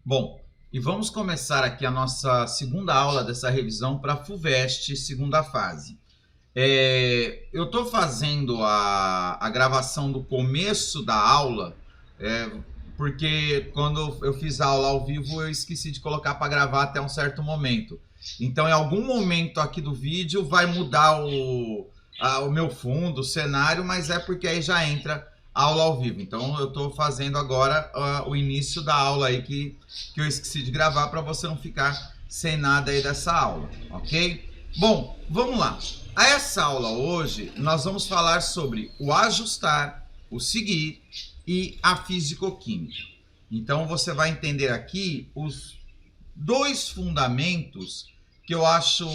Bom, e vamos começar aqui a nossa segunda aula dessa revisão para a FUVEST, segunda fase. Eu estou fazendo a gravação do começo da aula, porque quando eu fiz a aula ao vivo eu esqueci de colocar para gravar até um certo momento. Então, em algum momento aqui do vídeo vai mudar o meu fundo, o cenário, mas é porque aí já entra a aula ao vivo. Então, eu estou fazendo agora o início da aula aí que eu esqueci de gravar para você não ficar sem nada aí dessa aula, ok? Bom, vamos lá. A essa aula hoje nós vamos falar sobre o ajustar, o seguir e a físico-química. Então você vai entender aqui os dois fundamentos que eu acho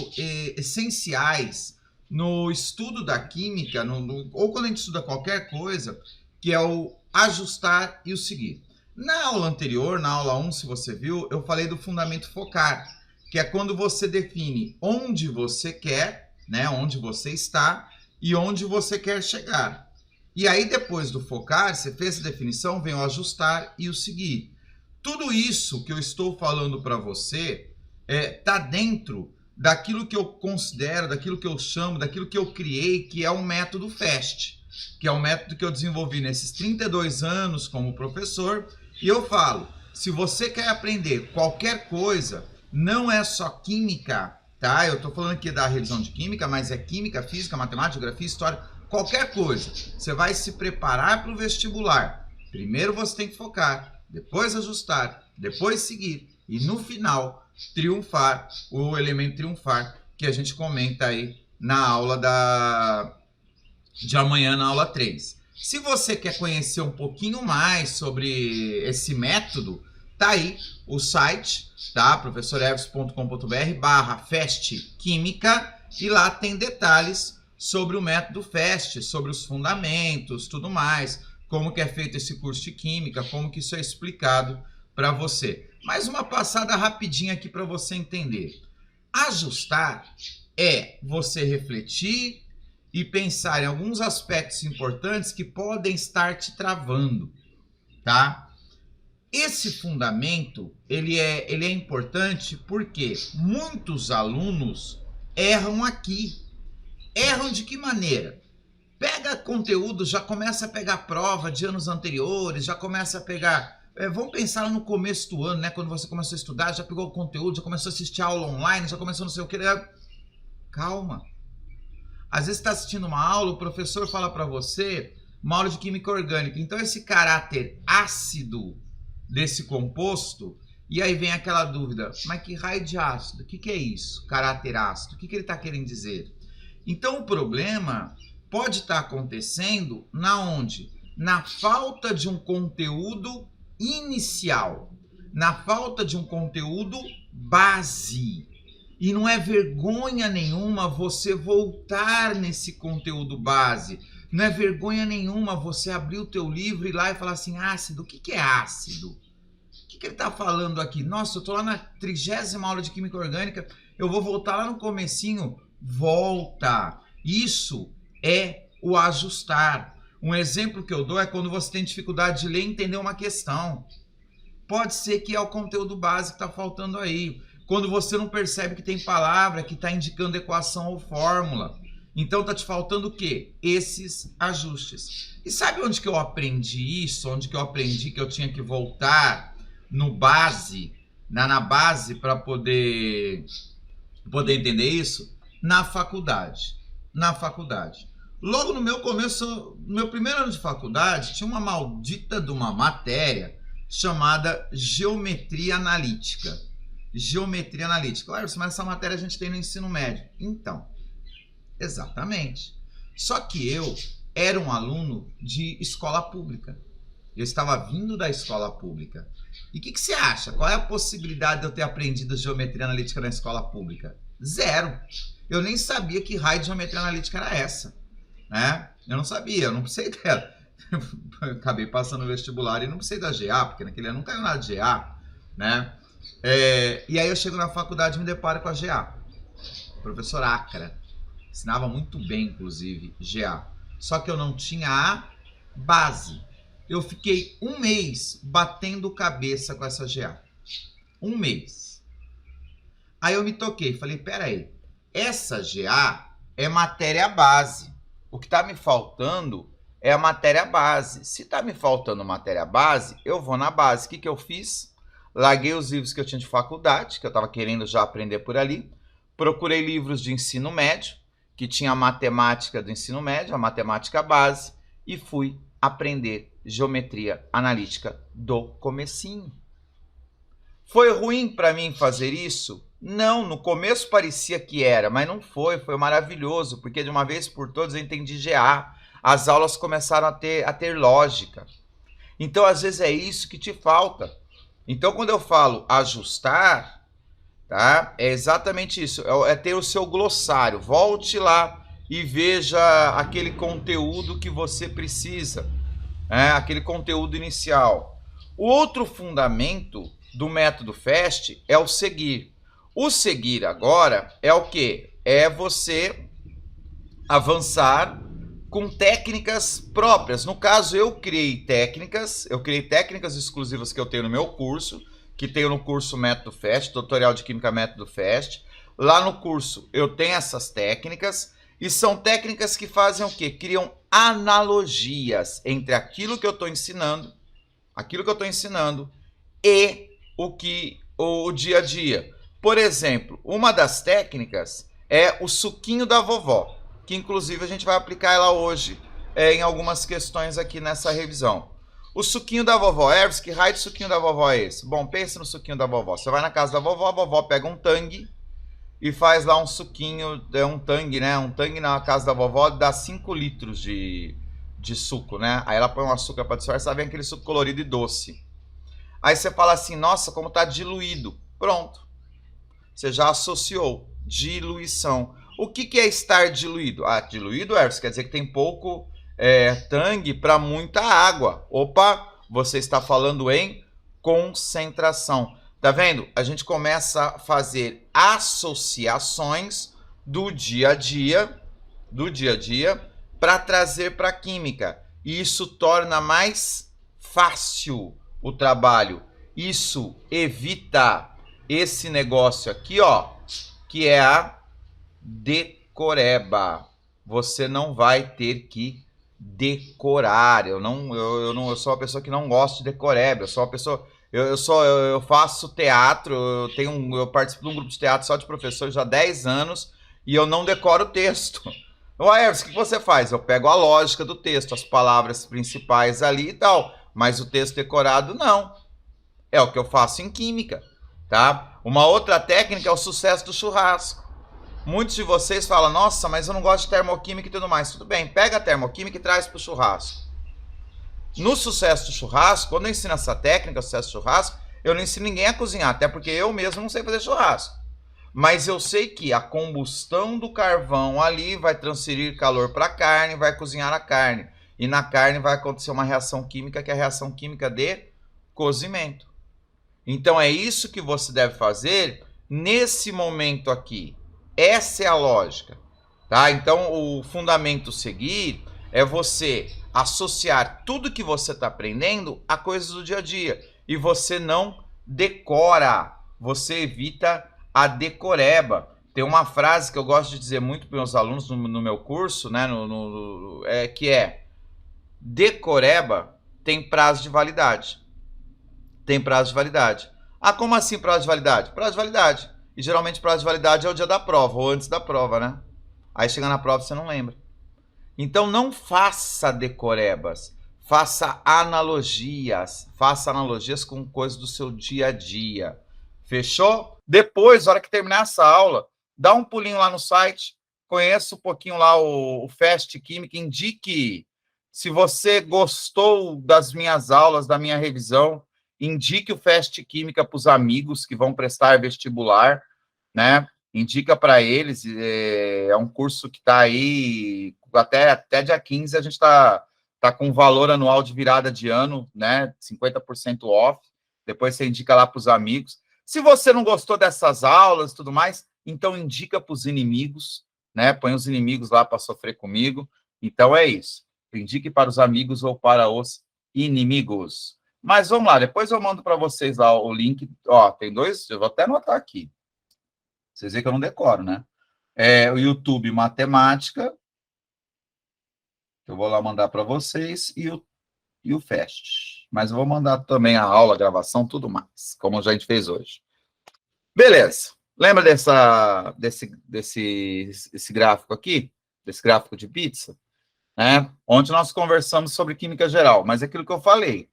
essenciais no estudo da química, ou quando a gente estuda qualquer coisa, que é o ajustar e o seguir. Na aula anterior, na aula 1, se você viu, eu falei do fundamento focar, que é quando você define onde você quer, né, onde você está e onde você quer chegar. E aí, depois do focar, você fez a definição, vem o ajustar e o seguir. Tudo isso que eu estou falando para você está dentro daquilo que eu considero, daquilo que eu chamo, daquilo que eu criei, que é o método FAST, que é um método que eu desenvolvi nesses 32 anos como professor. E eu falo, se você quer aprender qualquer coisa, não é só química, tá? Eu estou falando aqui da revisão de química, mas é química, física, matemática, geografia, história, qualquer coisa. Você vai se preparar para o vestibular. Primeiro você tem que focar, depois ajustar, depois seguir e no final triunfar, o elemento triunfar que a gente comenta aí na aula de amanhã, na aula 3. Se você quer conhecer um pouquinho mais sobre esse método, tá aí o site, tá? professoreves.com.br/FAST-Química, e lá tem detalhes sobre o método FAST, sobre os fundamentos, tudo mais, como que é feito esse curso de química, como que isso é explicado para você. Mais uma passada rapidinha aqui para você entender. Ajustar é você refletir e pensar em alguns aspectos importantes que podem estar te travando, tá? Esse fundamento, ele é importante porque muitos alunos erram aqui. Erram de que maneira? Pega conteúdo, já começa a pegar prova de anos anteriores, já começa a pegar... vamos pensar no começo do ano, né? Quando você começou a estudar, já pegou o conteúdo, já começou a assistir aula online, já começou não sei o que. Calma. Às vezes você está assistindo uma aula, o professor fala para você uma aula de química orgânica. Então esse caráter ácido desse composto, e aí vem aquela dúvida, mas que raio de ácido? O que é isso? Caráter ácido? O que ele está querendo dizer? Então o problema pode estar acontecendo na onde? Na falta de um conteúdo inicial, na falta de um conteúdo base. E não é vergonha nenhuma você voltar nesse conteúdo base. Não é vergonha nenhuma você abrir o teu livro e ir lá e falar assim, ácido, o que é ácido? O que ele está falando aqui? Nossa, eu estou lá na 30ª aula de química orgânica, eu vou voltar lá no comecinho. Volta. Isso é o ajustar. Um exemplo que eu dou é quando você tem dificuldade de ler e entender uma questão. Pode ser que é o conteúdo básico que está faltando aí. Quando você não percebe que tem palavra que está indicando equação ou fórmula. Então está te faltando o quê? Esses ajustes. E sabe onde que eu aprendi isso? Onde que eu aprendi que eu tinha que voltar no base, na base para poder entender isso? Na faculdade. Na faculdade. Logo no meu começo, no meu primeiro ano de faculdade, tinha uma maldita de uma matéria chamada geometria analítica. Geometria analítica. Claro, mas essa matéria a gente tem no ensino médio. Então, exatamente. Só que eu era um aluno de escola pública. Eu estava vindo da escola pública. E o que você acha? Qual é a possibilidade de eu ter aprendido geometria analítica na escola pública? Zero. Eu nem sabia que raio de geometria analítica era essa, né? Eu não sabia, eu não precisei dela. Eu acabei passando no vestibular e não precisei da GA, porque naquele ano não caiu nada de GA, né? E aí eu chego na faculdade e me deparo com a GA. Professor Acra. Ensinava muito bem, inclusive, GA. Só que eu não tinha a base. Eu fiquei um mês batendo cabeça com essa GA. um mês. Aí eu me toquei, falei, peraí, essa GA é matéria base. O que está me faltando é a matéria base. Se está me faltando matéria base, eu vou na base. O que eu fiz? Larguei os livros que eu tinha de faculdade, que eu estava querendo já aprender por ali. Procurei livros de ensino médio, que tinha a matemática do ensino médio, a matemática base, e fui aprender geometria analítica do comecinho. Foi ruim para mim fazer isso? Não, no começo parecia que era, mas não foi, foi maravilhoso, porque de uma vez por todas eu entendi GA, as aulas começaram a ter lógica. Então, às vezes é isso que te falta. Então, quando eu falo ajustar, tá? É exatamente isso, é ter o seu glossário. Volte lá e veja aquele conteúdo que você precisa, aquele conteúdo inicial. O outro fundamento do método FAST é o seguir. O seguir agora é o quê? É você avançar com técnicas próprias. No caso, eu criei técnicas exclusivas que eu tenho no meu curso, que tenho no curso Método FAST, Tutorial de Química Método FAST. Lá no curso eu tenho essas técnicas, e são técnicas que fazem o quê? Criam analogias entre aquilo que eu estou ensinando, e o dia a dia. Por exemplo, uma das técnicas é o suquinho da vovó, que inclusive a gente vai aplicar ela hoje em algumas questões aqui nessa revisão. O suquinho da vovó, que raio de suquinho da vovó é esse? Bom, pense no suquinho da vovó. Você vai na casa da vovó, a vovó pega um tangue e faz lá um suquinho, um tangue, né? Um tangue na casa da vovó dá 5 litros de suco, né? Aí ela põe um açúcar para disfarçar, vem aquele suco colorido e doce. Aí você fala assim, nossa, como tá diluído. Pronto. Você já associou. Diluição. O que é estar diluído? Ah, diluído, quer dizer que tem pouco tangue para muita água. Opa, você está falando em concentração. Tá vendo? A gente começa a fazer associações do dia a dia, para trazer para a química. E isso torna mais fácil o trabalho. Isso evita esse negócio aqui, ó, que é a decoreba. Você não vai ter que decorar. Eu sou uma pessoa que não gosta de decoreba. Eu sou uma pessoa, eu faço teatro. Eu participo de um grupo de teatro só de professores já há 10 anos e eu não decoro o texto. O que você faz? Eu pego a lógica do texto, as palavras principais ali e tal, mas o texto decorado não. É o que eu faço em química, tá? Uma outra técnica é o sucesso do churrasco. Muitos de vocês falam, nossa, mas eu não gosto de termoquímica e tudo mais. Tudo bem, pega a termoquímica e traz para o churrasco. No sucesso do churrasco, quando eu ensino essa técnica, o sucesso do churrasco, eu não ensino ninguém a cozinhar, até porque eu mesmo não sei fazer churrasco. Mas eu sei que a combustão do carvão ali vai transferir calor para a carne, vai cozinhar a carne. E na carne vai acontecer uma reação química, que é a reação química de cozimento. Então é isso que você deve fazer nesse momento aqui. Essa é a lógica, tá? Então o fundamento seguir é você associar tudo que você está aprendendo a coisas do dia a dia. E você não decora, você evita a decoreba. Tem uma frase que eu gosto de dizer muito para os meus alunos no meu curso, né? Que é: decoreba tem prazo de validade. Tem prazo de validade. Ah, como assim prazo de validade? Prazo de validade. E geralmente prazo de validade é o dia da prova, ou antes da prova, né? Aí chega na prova e você não lembra. Então não faça decorebas. Faça analogias. Faça analogias com coisas do seu dia a dia. Fechou? Depois, na hora que terminar essa aula, dá um pulinho lá no site, conheça um pouquinho lá o FAST Química, indique, se você gostou das minhas aulas, da minha revisão, indique o FAST Química para os amigos que vão prestar vestibular, né? Indica para eles, é um curso que está aí, até dia 15 a gente está com valor anual de virada de ano, né? 50% off, depois você indica lá para os amigos. Se você não gostou dessas aulas e tudo mais, então indica para os inimigos, né? Põe os inimigos lá para sofrer comigo. Então é isso. Indique para os amigos ou para os inimigos. Mas vamos lá, depois eu mando para vocês lá o link. Ó, tem dois, eu vou até anotar aqui. Vocês veem que eu não decoro, né? O YouTube Matemática, eu vou lá mandar para vocês, e o FAST. Mas eu vou mandar também a aula, a gravação, tudo mais, como a gente fez hoje. Beleza. Lembra desse gráfico aqui? Desse gráfico de pizza? Né? Onde nós conversamos sobre química geral. Mas é aquilo que eu falei.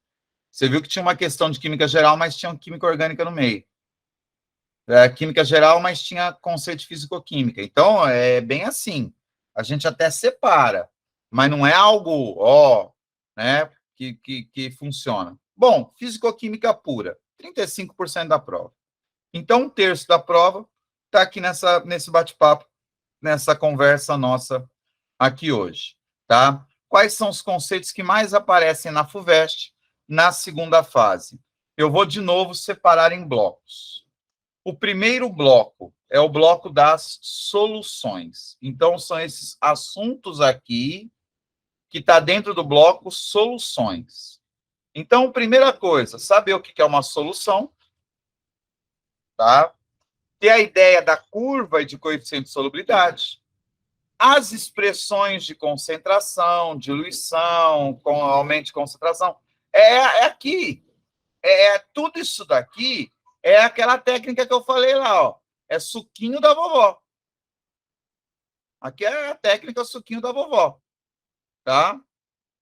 Você viu que tinha uma questão de química geral, mas tinha química orgânica no meio. Química geral, mas tinha conceito de físico-química. Então, é bem assim. A gente até separa, mas não é algo, né, que funciona. Bom, físico-química pura, 35% da prova. Então, 1/3 da prova está aqui nesse bate-papo, nessa conversa nossa aqui hoje, tá? Quais são os conceitos que mais aparecem na FUVEST na segunda fase? Eu vou, de novo, separar em blocos. O primeiro bloco é o bloco das soluções. Então, são esses assuntos aqui que está dentro do bloco soluções. Então, primeira coisa, saber o que é uma solução, tá? Ter a ideia da curva e de coeficiente de solubilidade, as expressões de concentração, diluição, com aumento de concentração, aqui. Tudo isso daqui é aquela técnica que eu falei lá, ó. É suquinho da vovó. Aqui é a técnica suquinho da vovó, tá?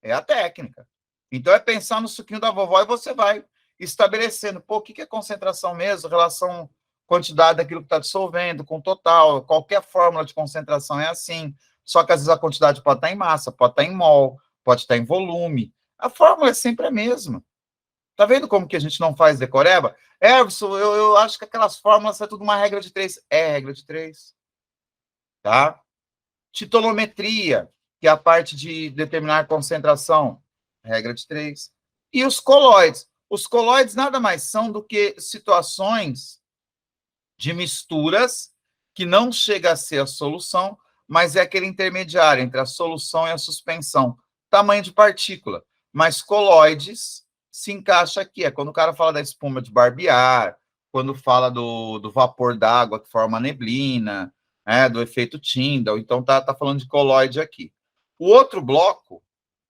É a técnica. Então, é pensar no suquinho da vovó e você vai estabelecendo, o que é concentração mesmo, relação quantidade daquilo que está dissolvendo com total, qualquer fórmula de concentração é assim, só que às vezes a quantidade pode estar em massa, pode estar em mol, pode estar em volume. A fórmula é sempre a mesma. Tá vendo como que a gente não faz decoreba? Everson, eu acho que aquelas fórmulas é tudo uma regra de 3. É regra de 3. Tá? Titolometria, que é a parte de determinar concentração, regra de 3. E os coloides. Os coloides nada mais são do que situações de misturas que não chega a ser a solução, mas é aquele intermediário entre a solução e a suspensão. Tamanho de partícula. Mas coloides se encaixa aqui. É quando o cara fala da espuma de barbear, quando fala do vapor d'água que forma neblina, do efeito Tyndall. Então, tá falando de coloide aqui. O outro bloco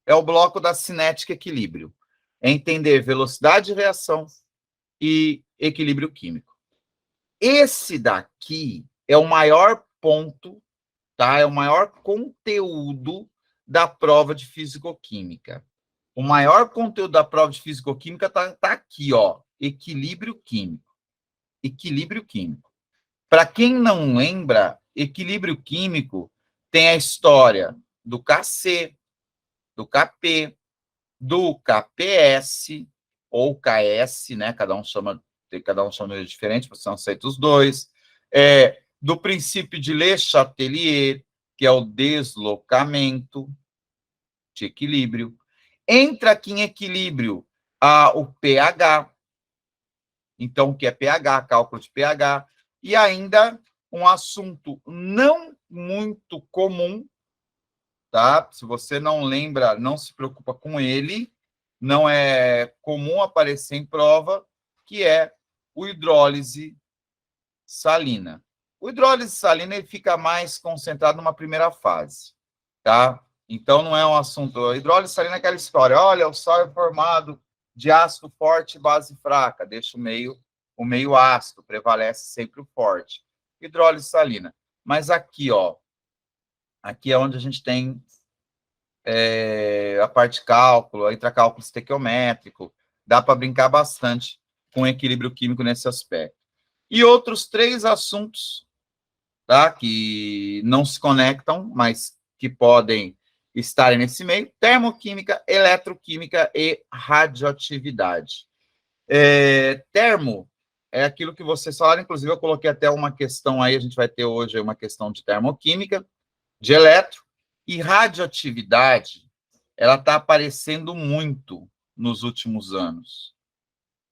é o bloco da cinética e equilíbrio. É entender velocidade de reação e equilíbrio químico. Esse daqui é o maior ponto, tá? É o maior conteúdo da prova de físico-química. O maior conteúdo da prova de físico-química tá aqui, ó. Equilíbrio químico. Equilíbrio químico. Para quem não lembra, equilíbrio químico tem a história do KC, do KP, do KPS ou KS, né? Cada um chama de diferente, você não aceita os dois. Do princípio de Le Chatelier, que é o deslocamento de equilíbrio. Entra aqui em equilíbrio o pH. Então, o que é pH? Cálculo de pH. E ainda um assunto não muito comum, tá? Se você não lembra, não se preocupa com ele, não é comum aparecer em prova, que é o hidrólise salina. O hidrólise salina ele fica mais concentrado numa primeira fase, tá? Então, não é um assunto... A hidrólise salina é aquela história, olha, o sal é formado de ácido forte e base fraca, deixa o meio ácido, prevalece sempre o forte. Hidrólise salina. Mas aqui, ó, aqui é onde a gente tem a parte de cálculo, entra cálculo estequiométrico, dá para brincar bastante com equilíbrio químico nesse aspecto. E outros 3 assuntos, tá, que não se conectam, mas que podem estar nesse meio: termoquímica, eletroquímica e radioatividade. Termo é aquilo que vocês falaram, inclusive eu coloquei até uma questão aí, a gente vai ter hoje uma questão de termoquímica, de eletro, e radioatividade, ela está aparecendo muito nos últimos anos.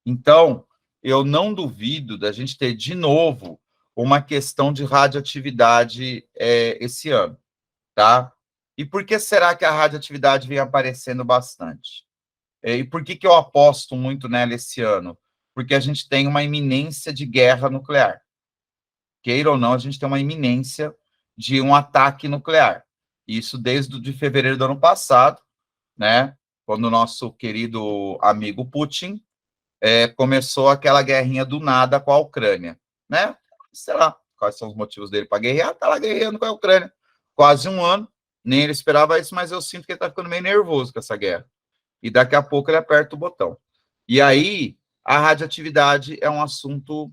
Então, eu não duvido da gente ter, de novo, uma questão de radioatividade esse ano, tá? E por que será que a radioatividade vem aparecendo bastante? E por que eu aposto muito nela esse ano? Porque a gente tem uma iminência de guerra nuclear. Queira ou não, a gente tem uma iminência de um ataque nuclear. Isso desde de fevereiro do ano passado, né? Quando o nosso querido amigo Putin começou aquela guerrinha do nada com a Ucrânia, né? Sei lá quais são os motivos dele para guerrear, tá lá guerreando com a Ucrânia. Quase um ano, nem ele esperava isso, mas eu sinto que ele tá ficando meio nervoso com essa guerra. E daqui a pouco ele aperta o botão. E aí, a radioatividade é um assunto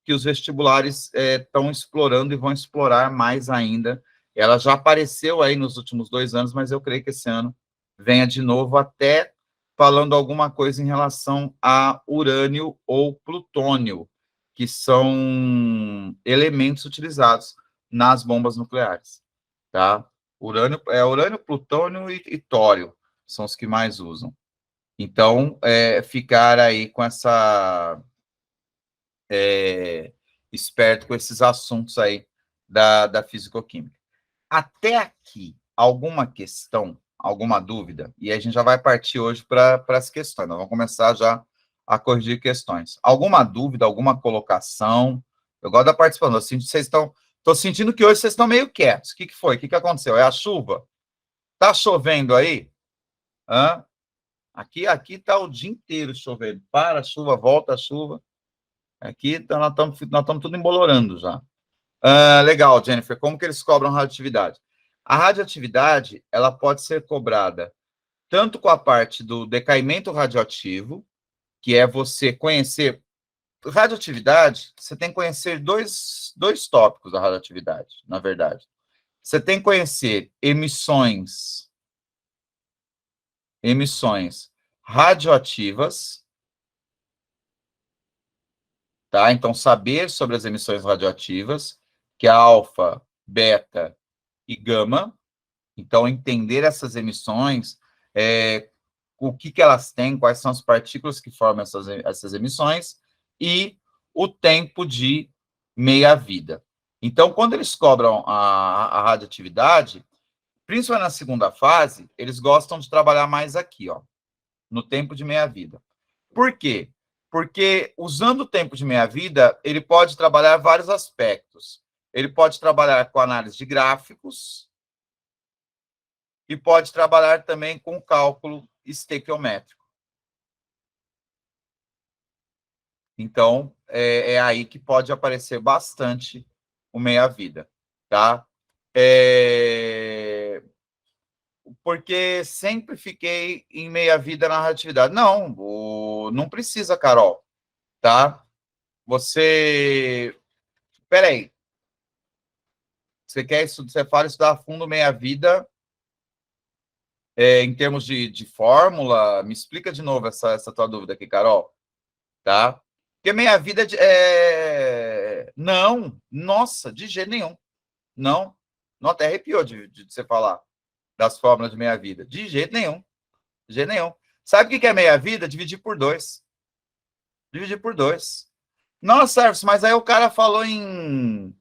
que os vestibulares estão explorando e vão explorar mais ainda. Ela já apareceu aí nos últimos 2 anos, mas eu creio que esse ano venha de novo, até falando alguma coisa em relação a urânio ou plutônio, que são elementos utilizados nas bombas nucleares, tá? Urânio, plutônio e tório são os que mais usam. Então, ficar aí com essa esperto com esses assuntos aí da fisicoquímica. Até aqui, alguma questão, alguma dúvida? E a gente já vai partir hoje para as questões. Nós vamos começar já a corrigir questões. Alguma dúvida, alguma colocação? Eu gosto da participação. Estou sentindo que hoje vocês estão meio quietos. O que foi? O que aconteceu? É a chuva? Tá chovendo aí? Hã? Aqui está o dia inteiro chovendo. Para a chuva, volta a chuva. Aqui nós estamos tudo embolorando já. Legal, Jennifer. Como que eles cobram radioatividade? A radioatividade, ela pode ser cobrada tanto com a parte do decaimento radioativo, que é você conhecer... Radioatividade, você tem que conhecer dois tópicos da radioatividade, na verdade. Você tem que conhecer emissões radioativas, tá? Então, saber sobre as emissões radioativas, que é alfa, beta e gama. Então, entender essas emissões, o que elas têm, quais são as partículas que formam essas emissões e o tempo de meia-vida. Então, quando eles cobram a radioatividade, principalmente na segunda fase, eles gostam de trabalhar mais aqui, ó, no tempo de meia-vida. Por quê? Porque usando o tempo de meia-vida, ele pode trabalhar vários aspectos. Ele pode trabalhar com análise de gráficos e pode trabalhar também com cálculo estequiométrico. Então, é aí que pode aparecer bastante o meia-vida, tá? Porque sempre fiquei em meia-vida na radioatividade. Não precisa, Carol, tá? Peraí. Você fala estudar a fundo meia-vida em termos de fórmula? Me explica de novo essa tua dúvida aqui, Carol. Tá? Porque meia-vida não, nossa, de jeito nenhum. Não até arrepiou de você falar das fórmulas de meia-vida. De jeito nenhum. De jeito nenhum. Sabe o que é meia-vida? Dividir por 2. Dividir por 2. Nossa, mas aí o cara falou em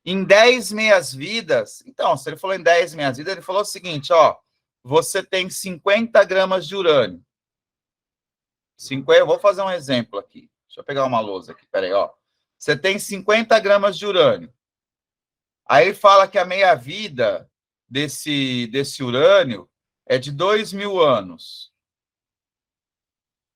10 meias-vidas. Então, se ele falou em 10 meias-vidas, ele falou o seguinte, ó, você tem 50 gramas de urânio. Eu vou fazer um exemplo aqui. Deixa eu pegar uma lousa aqui, peraí, ó. Você tem 50 gramas de urânio. Aí ele fala que a meia-vida desse urânio é de 2.000 anos.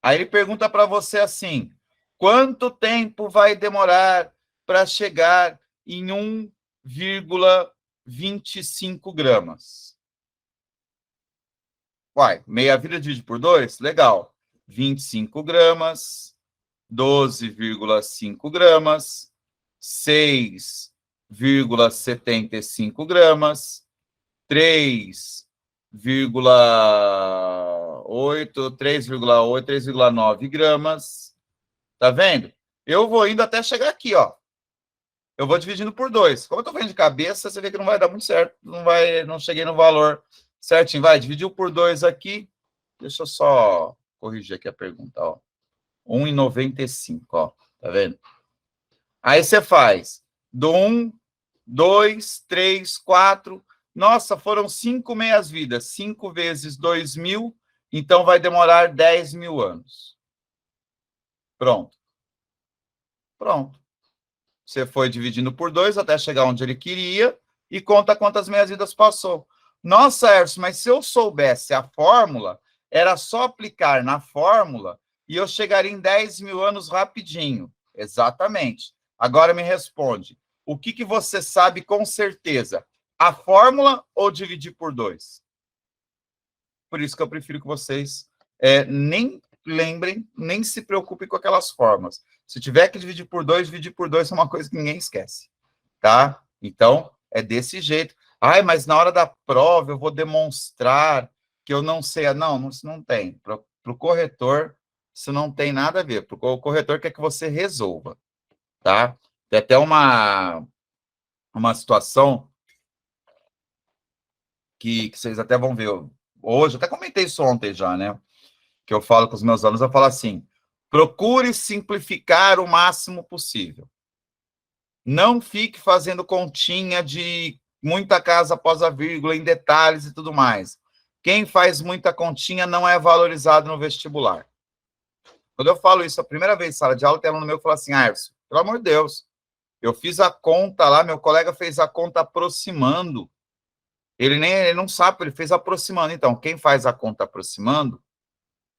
Aí ele pergunta para você assim, quanto tempo vai demorar para chegar em 1,25 gramas? Uai, meia-vida divide por 2? Legal. 25 gramas, 12,5 gramas, 6,75 gramas, 3,8, 3,9 gramas. Tá vendo? Eu vou indo até chegar aqui, ó. Eu vou dividindo por 2. Como eu tô vendo de cabeça, você vê que não vai dar muito certo. Não cheguei no valor certinho. Vai, dividiu por 2 aqui. Deixa eu só corrigir aqui a pergunta, ó. 1,95, ó. Tá vendo? Aí você faz do 1, 2, 3, 4. Nossa, foram 5 meias-vidas. 5 vezes 2.000 Então, vai demorar 10 mil anos. Pronto. Pronto. Você foi dividindo por 2 até chegar onde ele queria e conta quantas meia-vidas passou. Nossa, Erson, mas se eu soubesse a fórmula, era só aplicar na fórmula e eu chegaria em 10 mil anos rapidinho. Exatamente. Agora me responde. O que você sabe com certeza? A fórmula ou dividir por 2? Por isso que eu prefiro que vocês nem lembrem, nem se preocupem com aquelas formas. Se tiver que dividir por 2 é uma coisa que ninguém esquece, tá? Então, é desse jeito. Ai, mas na hora da prova eu vou demonstrar que eu não sei. Não, isso não tem. Para o corretor, isso não tem nada a ver. O corretor quer que você resolva, tá? Tem até uma situação que vocês até vão ver hoje, eu até comentei isso ontem já, né? Que eu falo com os meus alunos, eu falo assim, procure simplificar o máximo possível. Não fique fazendo continha de muita casa após a vírgula, em detalhes e tudo mais. Quem faz muita continha não é valorizado no vestibular. Quando eu falo isso a primeira vez em sala de aula, tem aluno meu que fala assim, Erson, pelo amor de Deus, eu fiz a conta lá, meu colega fez a conta aproximando. Ele não sabe, ele fez aproximando. Então, quem faz a conta aproximando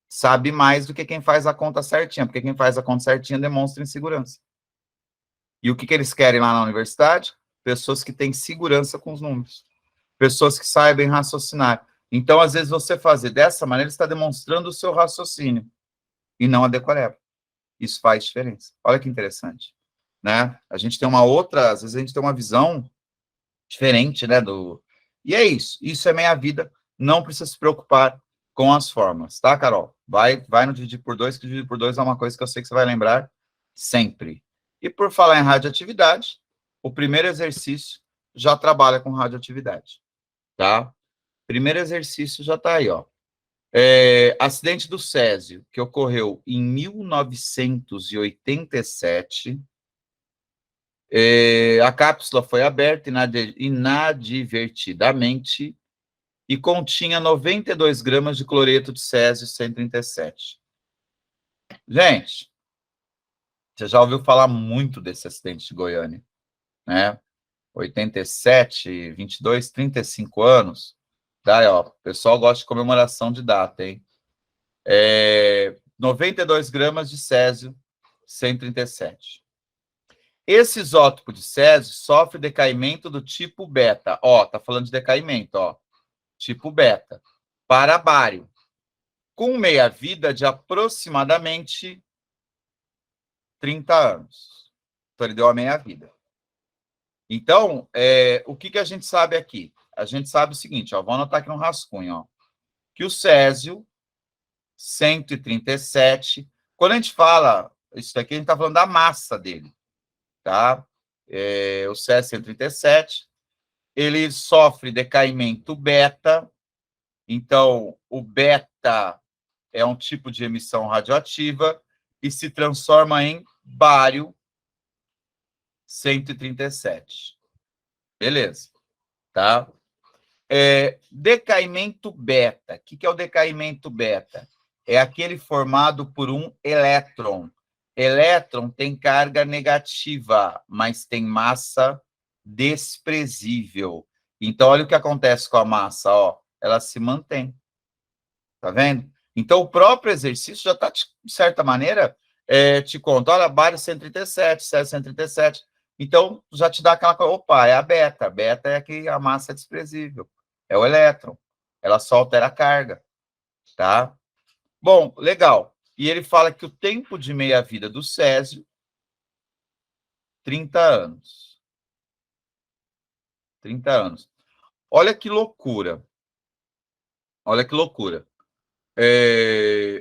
sabe mais do que quem faz a conta certinha, porque quem faz a conta certinha demonstra insegurança. E o que eles querem lá na universidade? Pessoas que têm segurança com os números. Pessoas que saibam raciocinar. Então, às vezes, você fazer dessa maneira, está demonstrando o seu raciocínio, e não a decoreba. Isso faz diferença. Olha que interessante. Né? A gente tem uma outra, às vezes a gente tem uma visão diferente, né? E é isso. Isso é meia vida. Não precisa se preocupar com as formas, tá, Carol? Vai no dividir por 2, que dividir por 2 é uma coisa que eu sei que você vai lembrar sempre. E por falar em radioatividade, o primeiro exercício já trabalha com radioatividade, tá? Primeiro exercício já tá aí, ó. Acidente do Césio, que ocorreu em 1987. A cápsula foi aberta inadvertidamente e continha 92 gramas de cloreto de césio 137. Gente, você já ouviu falar muito desse acidente de Goiânia, né? 87, 22, 35 anos. Daí, ó, o pessoal gosta de comemoração de data, hein? 92 gramas de césio 137. Esse isótopo de césio sofre decaimento do tipo beta. Ó, tá falando de decaimento, ó. Tipo beta. Para bário. Com meia-vida de aproximadamente 30 anos. Então, ele deu a meia-vida. Então, o que a gente sabe aqui? A gente sabe o seguinte, ó, vou anotar aqui no rascunho, ó, que o césio 137, quando a gente fala isso daqui, a gente está falando da massa dele, tá? O césio 137, ele sofre decaimento beta, então o beta é um tipo de emissão radioativa e se transforma em bário 137. Beleza, tá? Decaimento beta. O que é o decaimento beta? É aquele formado por um elétron. Elétron tem carga negativa, mas tem massa desprezível. Então, olha o que acontece com a massa, ó. Ela se mantém. Tá vendo? Então, o próprio exercício já está, de certa maneira, te conta, olha, bário 137, césio 137. Então, já te dá aquela coisa, opa, é a beta. A beta é que a massa é desprezível. É o elétron. Ela só altera a carga, tá? Bom, legal. E ele fala que o tempo de meia-vida do césio, 30 anos. 30 anos. Olha que loucura. Olha que loucura.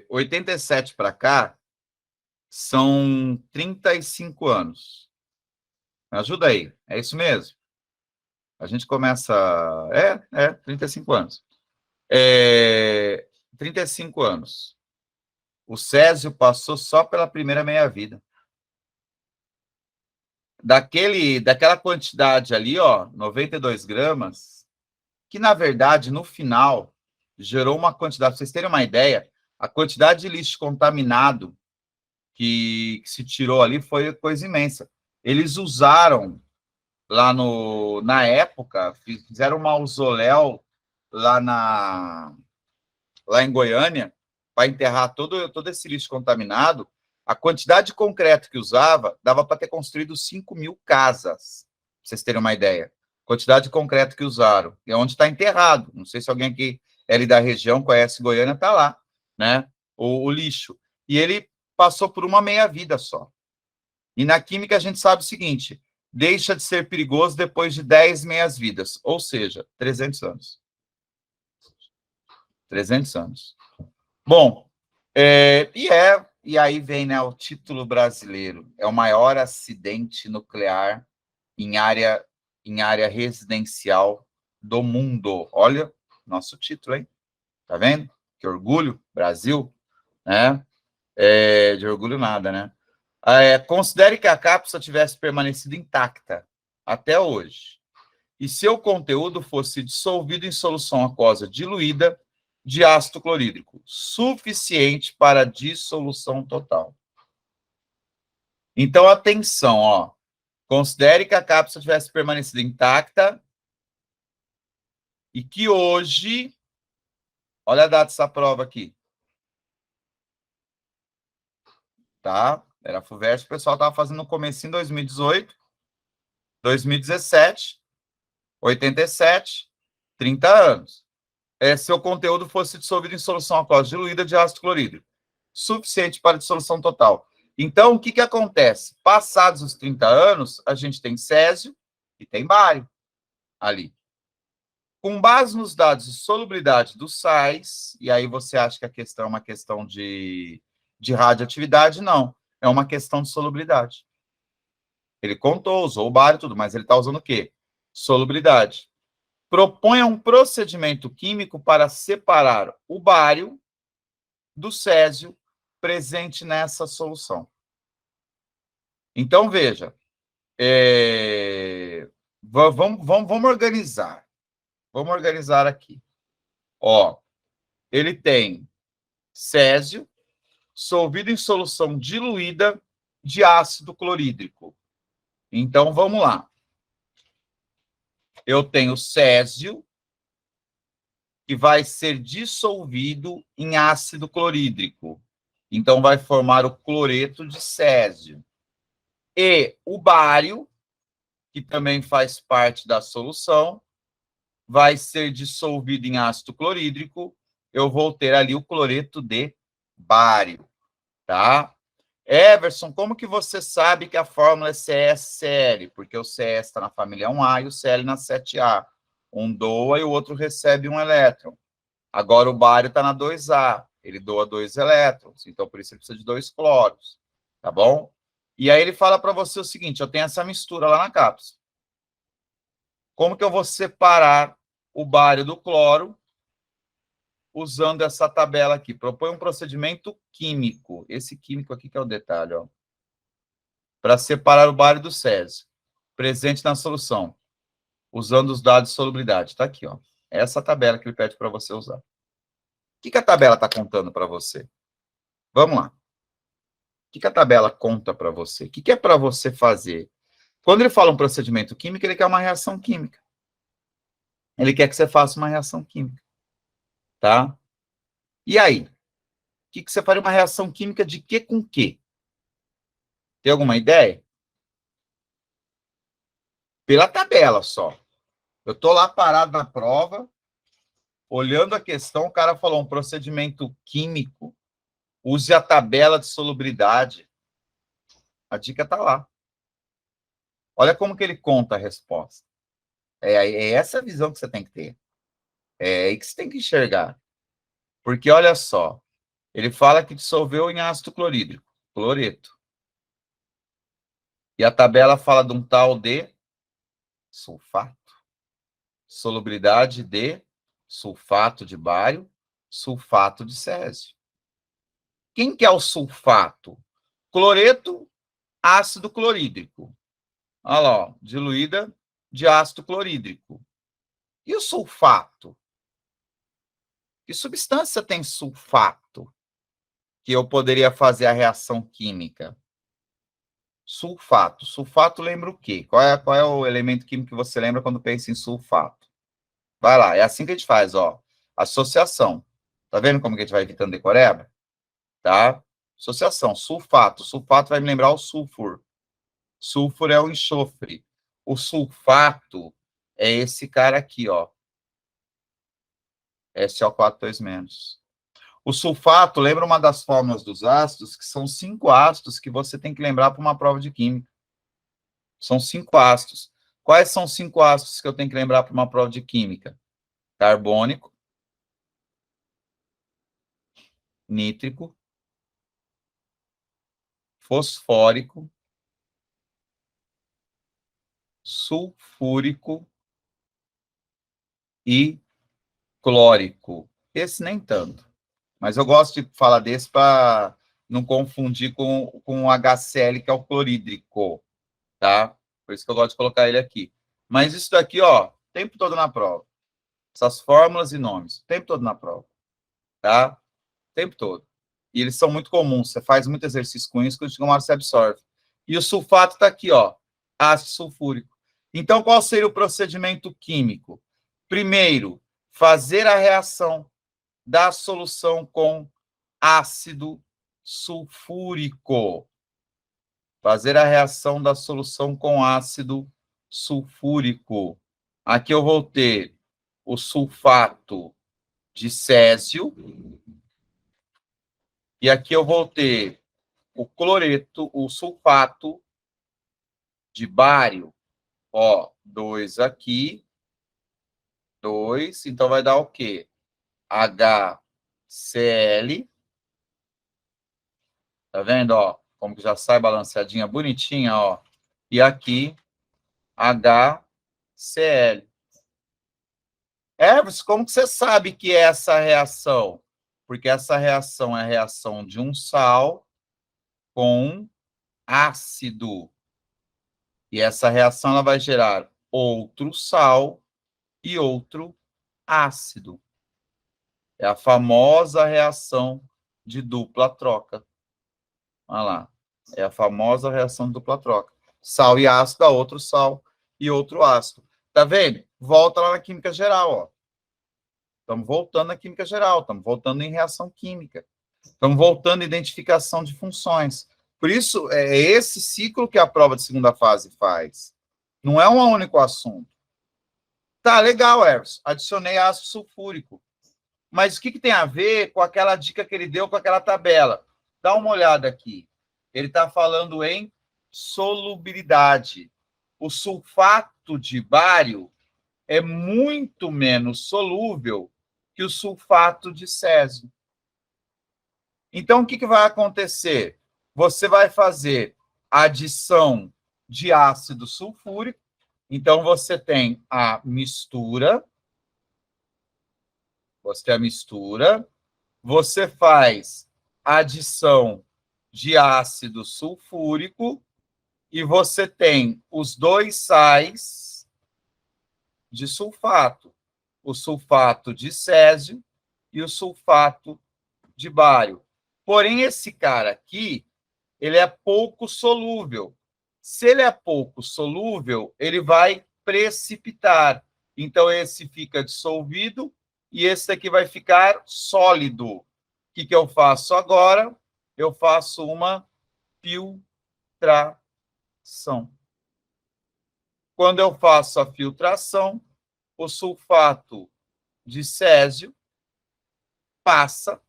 87 para cá são 35 anos. Me ajuda aí. É isso mesmo? A gente começa... 35 anos. 35 anos. O césio passou só pela primeira meia-vida. Daquela quantidade ali, ó, 92 gramas, que, na verdade, no final, gerou uma quantidade, para vocês terem uma ideia, a quantidade de lixo contaminado que se tirou ali foi coisa imensa. Eles usaram lá na época, fizeram um mausoléu lá em Goiânia para enterrar todo esse lixo contaminado. A quantidade de concreto que usava dava para ter construído 5.000 casas, para vocês terem uma ideia. Quantidade de concreto que usaram. É onde está enterrado. Não sei se alguém aqui é ali da região, conhece Goiânia, está lá, né? O lixo. E ele passou por uma meia-vida só. E na química a gente sabe o seguinte, deixa de ser perigoso depois de 10 meias-vidas, ou seja, 300 anos. 300 anos. Bom, e aí vem, né, o título brasileiro. É o maior acidente nuclear em área residencial do mundo. Olha, nosso título, hein? Tá vendo? Que orgulho, Brasil, né? De orgulho nada, né? Considere que a cápsula tivesse permanecido intacta até hoje e seu conteúdo fosse dissolvido em solução aquosa diluída de ácido clorídrico, suficiente para dissolução total. Então, atenção, ó. Considere que a cápsula tivesse permanecido intacta e que hoje, olha a data dessa prova aqui, tá? Era a FUVEST, o pessoal estava fazendo no começo em 2018, 2017, 87, 30 anos. Seu conteúdo fosse dissolvido em solução aquosa diluída de ácido clorídrico, suficiente para dissolução total. Então, o que acontece? Passados os 30 anos, a gente tem césio e tem bário ali. Com base nos dados de solubilidade dos sais, e aí você acha que a questão é uma questão de radioatividade? Não, é uma questão de solubilidade. Ele contou, usou o bário e tudo, mas ele está usando o quê? Solubilidade. Proponha um procedimento químico para separar o bário do césio presente nessa solução. Então, veja, vamos organizar. Vamos organizar aqui. Ó, ele tem césio solvido em solução diluída de ácido clorídrico. Então, vamos lá. Eu tenho césio que vai ser dissolvido em ácido clorídrico. Então, vai formar o cloreto de césio. E o bário, que também faz parte da solução, vai ser dissolvido em ácido clorídrico. Eu vou ter ali o cloreto de bário, tá? Everson, como que você sabe que a fórmula é CsCl? Porque o Cs está na família 1A e o Cl na 7A. Um doa e o outro recebe um elétron. Agora o bário está na 2A. Ele doa 2 elétrons. Então, por isso ele precisa de 2 cloros. Tá bom? E aí ele fala para você o seguinte, eu tenho essa mistura lá na cápsula. Como que eu vou separar o bário do cloro usando essa tabela aqui? Propõe um procedimento químico. Esse químico aqui que é o detalhe, ó. Para separar o bário do césio, presente na solução, usando os dados de solubilidade. Está aqui, ó. Essa tabela que ele pede para você usar. O que a tabela está contando para você? Vamos lá. O que a tabela conta para você? O que é para você fazer? Quando ele fala um procedimento químico, ele quer uma reação química. Ele quer que você faça uma reação química. Tá? E aí? O que você faria uma reação química de quê com quê? Tem alguma ideia? Pela tabela só. Eu estou lá parado na prova, olhando a questão, o cara falou um procedimento químico, use a tabela de solubilidade. A dica está lá. Olha como que ele conta a resposta. É essa a visão que você tem que ter. É aí que você tem que enxergar. Porque, olha só, ele fala que dissolveu em ácido clorídrico, cloreto. E a tabela fala de um tal de sulfato. Solubilidade de sulfato de bário, sulfato de césio. Quem que é o sulfato? Cloreto, ácido clorídrico. Olha lá, ó, diluída de ácido clorídrico. E o sulfato? Que substância tem sulfato que eu poderia fazer a reação química? Sulfato. Sulfato lembra o quê? Qual é o elemento químico que você lembra quando pensa em sulfato? Vai lá, é assim que a gente faz, ó. Associação. Tá vendo como que a gente vai evitando decoreba? Tá? Associação, sulfato. Sulfato vai me lembrar o sulfur. Sulfur é o enxofre. O sulfato é esse cara aqui, ó. SO4 2-. O sulfato, lembra uma das fórmulas dos ácidos, que são 5 ácidos que você tem que lembrar para uma prova de química. São 5 ácidos. Quais são os 5 ácidos que eu tenho que lembrar para uma prova de química? Carbônico, nítrico, fosfórico, sulfúrico e clórico. Esse nem tanto. Mas eu gosto de falar desse para não confundir com o HCl, que é o clorídrico, tá? Por isso que eu gosto de colocar ele aqui. Mas isso daqui, ó, o tempo todo na prova. Essas fórmulas e nomes, o tempo todo na prova, tá? O tempo todo. E eles são muito comuns. Você faz muito exercício com isso, que chega uma hora você absorve. E o sulfato está aqui, ó, ácido sulfúrico. Então, qual seria o procedimento químico? Primeiro, fazer a reação da solução com ácido sulfúrico. Fazer a reação da solução com ácido sulfúrico. Aqui eu vou ter o sulfato de césio. E aqui eu vou ter o cloreto, o sulfato de bário. Ó, 2 aqui. 2. Então vai dar o quê? HCl. Tá vendo, ó? Como que já sai balanceadinha, bonitinha, ó. E aqui, HCl. Everson, como que você sabe que é essa reação? Porque essa reação é a reação de um sal com um ácido. E essa reação ela vai gerar outro sal e outro ácido. É a famosa reação de dupla troca. Olha lá. É a famosa reação de dupla troca. Sal e ácido dá outro sal e outro ácido. Tá vendo? Volta lá na química geral, ó. Estamos voltando na química geral, estamos voltando em reação química. Estamos voltando em identificação de funções. Por isso, é esse ciclo que a prova de segunda fase faz. Não é um único assunto. Tá, legal, Everson. Adicionei ácido sulfúrico. Mas o que tem a ver com aquela dica que ele deu com aquela tabela? Dá uma olhada aqui. Ele está falando em solubilidade. O sulfato de bário é muito menos solúvel que o sulfato de césio. Então, o que vai acontecer? Você vai fazer a adição de ácido sulfúrico. Então, você tem a mistura. Você faz a adição de ácido sulfúrico e você tem os 2 sais de sulfato, o sulfato de césio e o sulfato de bário. Porém, esse cara aqui, ele é pouco solúvel. Se ele é pouco solúvel, ele vai precipitar. Então, esse fica dissolvido e esse aqui vai ficar sólido. O que eu faço agora? Eu faço uma filtração. Quando eu faço a filtração, o sulfato de césio passa,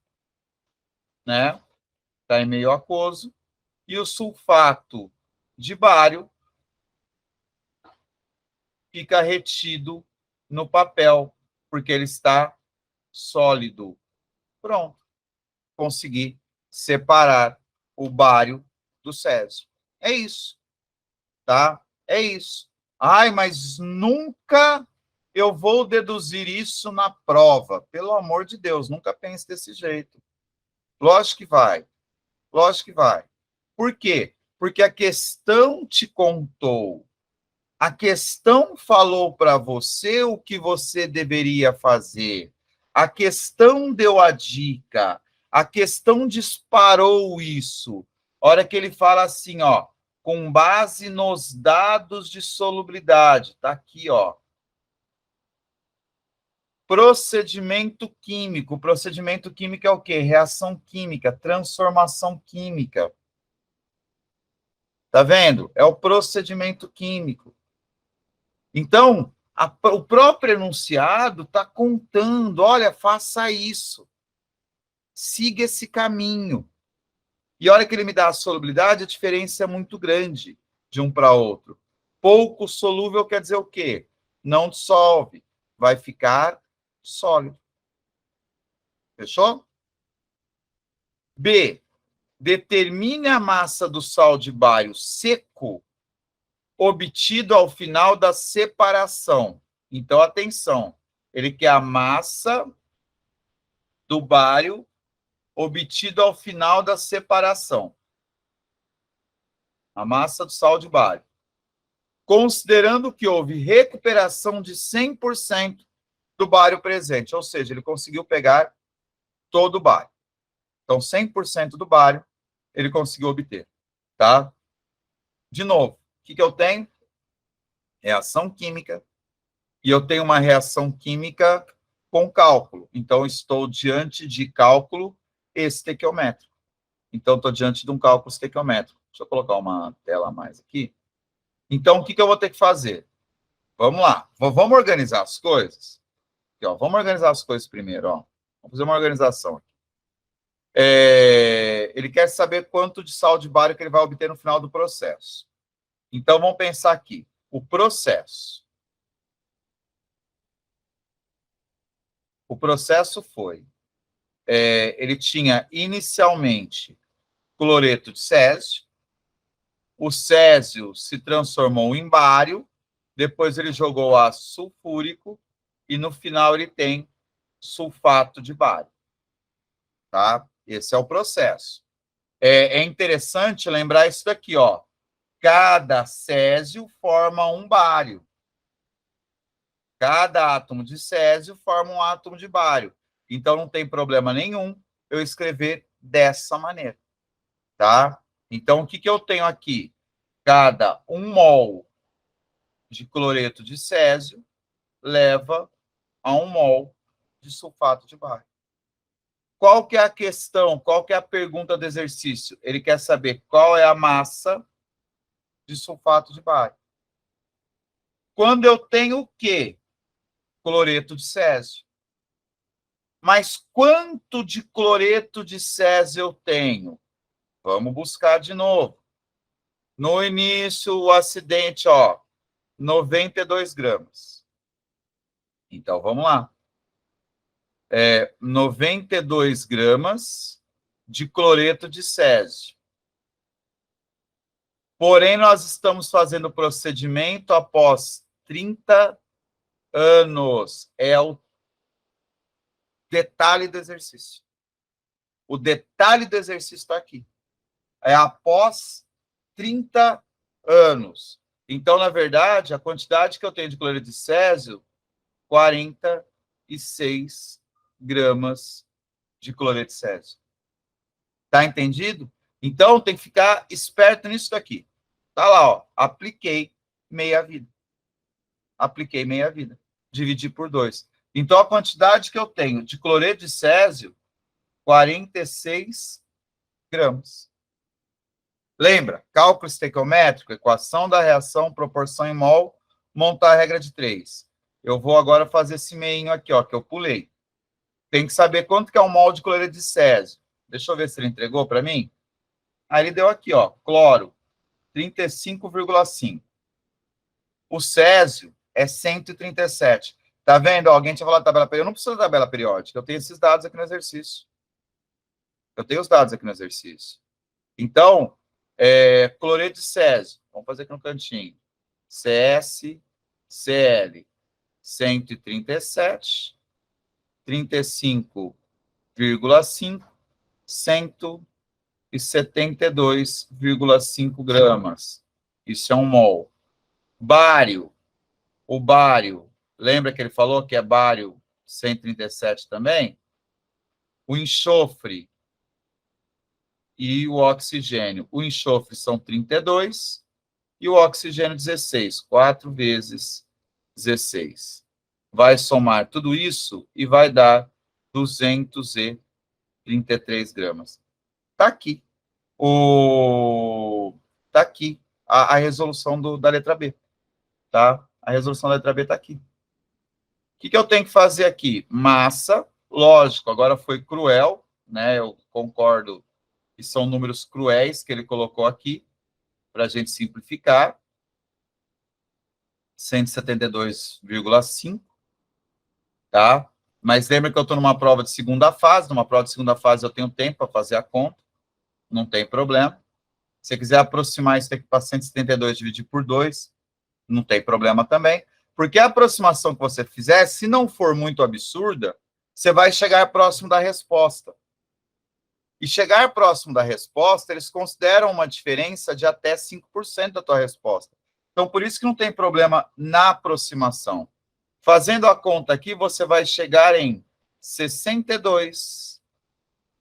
né? Está em meio aquoso, e o sulfato de bário fica retido no papel, porque ele está sólido. Pronto. Consegui separar o bário do césio. É isso. Tá? É isso. Ai, mas nunca eu vou deduzir isso na prova. Pelo amor de Deus, nunca pense desse jeito. Lógico que vai. Lógico que vai. Por quê? Porque a questão te contou. A questão falou para você o que você deveria fazer. A questão deu a dica, a questão disparou isso. A hora que ele fala assim, ó, com base nos dados de solubilidade, tá aqui, ó. Procedimento químico. Procedimento químico é o quê? Reação química, transformação química. Tá vendo? É o procedimento químico. Então, o próprio enunciado está contando, olha, faça isso. Siga esse caminho. E a hora que ele me dá a solubilidade, a diferença é muito grande de um para outro. Pouco solúvel quer dizer o quê? Não dissolve. Vai ficar sólido. Fechou? B. Determine a massa do sal de bário seco obtido ao final da separação. Então, atenção. Ele quer a massa do bário obtido ao final da separação. A massa do sal de bário. Considerando que houve recuperação de 100% do bário presente, ou seja, ele conseguiu pegar todo o bário. Então, 100% do bário ele conseguiu obter, tá? De novo, o que eu tenho? Reação química, e eu tenho uma reação química com cálculo. Então, estou diante de cálculo estequiométrico. Então, estou diante de um cálculo estequiométrico. Deixa eu colocar uma tela a mais aqui. Então, o que eu vou ter que fazer? Vamos lá. Vamos organizar as coisas? Aqui, ó. Vamos organizar as coisas primeiro. Ó. Vamos fazer uma organização aqui. Ele quer saber quanto de sal de bário que ele vai obter no final do processo. Então, vamos pensar aqui. O processo. O processo foi... ele tinha inicialmente cloreto de césio. O césio se transformou em bário. Depois ele jogou ácido sulfúrico. E no final ele tem sulfato de bário. Tá? Esse é o processo. É interessante lembrar isso daqui, ó. Cada césio forma um bário. Cada átomo de césio forma um átomo de bário. Então, não tem problema nenhum eu escrever dessa maneira. Tá? Então, o que eu tenho aqui? Cada 1 mol de cloreto de césio leva a 1 mol de sulfato de bário. Qual que é a questão? Qual que é a pergunta do exercício? Ele quer saber qual é a massa de sulfato de bário. Quando eu tenho o quê? Cloreto de césio. Mas quanto de cloreto de césio eu tenho? Vamos buscar de novo. No início, o acidente, ó, 92 gramas. Então, vamos lá. 92 gramas de cloreto de césio. Porém, nós estamos fazendo o procedimento após 30 anos. É o detalhe do exercício. O detalhe do exercício está aqui. É após 30 anos. Então, na verdade, a quantidade que eu tenho de cloreto de césio, 46 gramas de cloreto de césio. Tá entendido? Então, tem que ficar esperto nisso daqui. Tá lá, ó. Apliquei meia vida. Apliquei meia vida. Dividi por 2. Então, a quantidade que eu tenho de cloreto de césio, 46 gramas. Lembra? Cálculo estequiométrico, equação da reação, proporção em mol, montar a regra de 3. Eu vou agora fazer esse meinho aqui, ó, que eu pulei. Tem que saber quanto que é um mol de cloreto de césio. Deixa eu ver se ele entregou para mim. Aí ele deu aqui, ó, cloro, 35,5. O césio é 137. Tá vendo? Alguém tinha falado tabela periódica. Eu não preciso da tabela periódica. Eu tenho esses dados aqui no exercício. Eu tenho os dados aqui no exercício. Então, cloreto de césio. Vamos fazer aqui no cantinho. CS, CL, 137, 35,5, 172,5 gramas. Isso é um mol. Bário. O bário, lembra que ele falou que é bário 137 também, o enxofre e o oxigênio. O enxofre são 32 e o oxigênio 16. 4 vezes 16. Vai somar tudo isso e vai dar 233 gramas. Está aqui. Tá aqui a resolução da letra B. Tá? A resolução da letra B está aqui. O que eu tenho que fazer aqui? Massa, lógico, agora foi cruel, né? Eu concordo que são números cruéis que ele colocou aqui, para a gente simplificar. 172,5, tá? Mas lembra que eu estou numa prova de segunda fase. Numa prova de segunda fase eu tenho tempo para fazer a conta, não tem problema. Se você quiser aproximar isso aqui para 172 dividir por 2, não tem problema também. Porque a aproximação que você fizer, se não for muito absurda, você vai chegar próximo da resposta. E chegar próximo da resposta, eles consideram uma diferença de até 5% da tua resposta. Então, por isso que não tem problema na aproximação. Fazendo a conta aqui, você vai chegar em 62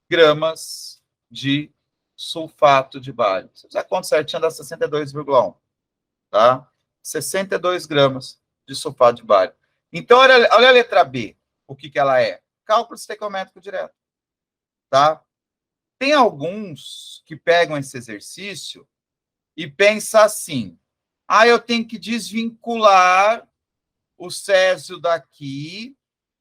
gramas de sulfato de bário. Se fizer a conta certinha, dá 62,1. Tá? 62 gramas de sulfato de bário. Então, olha a letra B. O que ela é? Cálculo estequiométrico direto. Tá? Tem alguns que pegam esse exercício e pensam assim: eu tenho que desvincular o césio daqui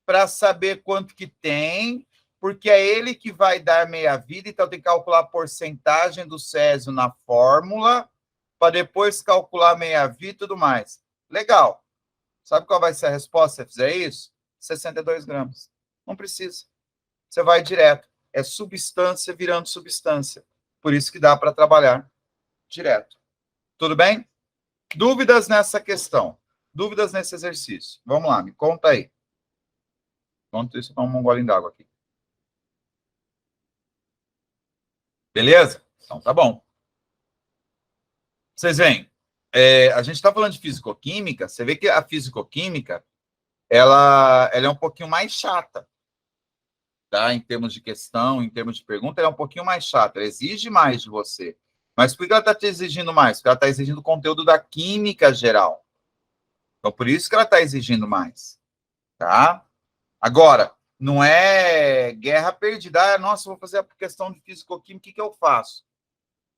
para saber quanto que tem, porque é ele que vai dar meia-vida, então tem que calcular a porcentagem do césio na fórmula, para depois calcular meia-vida e tudo mais. Legal. Sabe qual vai ser a resposta se você fizer isso? 62 gramas. Não precisa. Você vai direto. É substância virando substância. Por isso que dá para trabalhar direto. Tudo bem? Dúvidas nessa questão? Dúvidas nesse exercício? Vamos lá, me conta aí. Enquanto isso, toma um golinho d'água aqui. Beleza? Então, tá bom. Vocês veem, a gente está falando de fisicoquímica, você vê que a fisicoquímica, ela é um pouquinho mais chata. Tá? Em termos de questão, em termos de pergunta, ela é um pouquinho mais chata, ela exige mais de você. Mas por que ela está te exigindo mais? Porque ela está exigindo conteúdo da química geral. Então, por isso que ela está exigindo mais. Tá? Agora, não é guerra perdida. Nossa, vou fazer a questão de fisicoquímica, o que eu faço?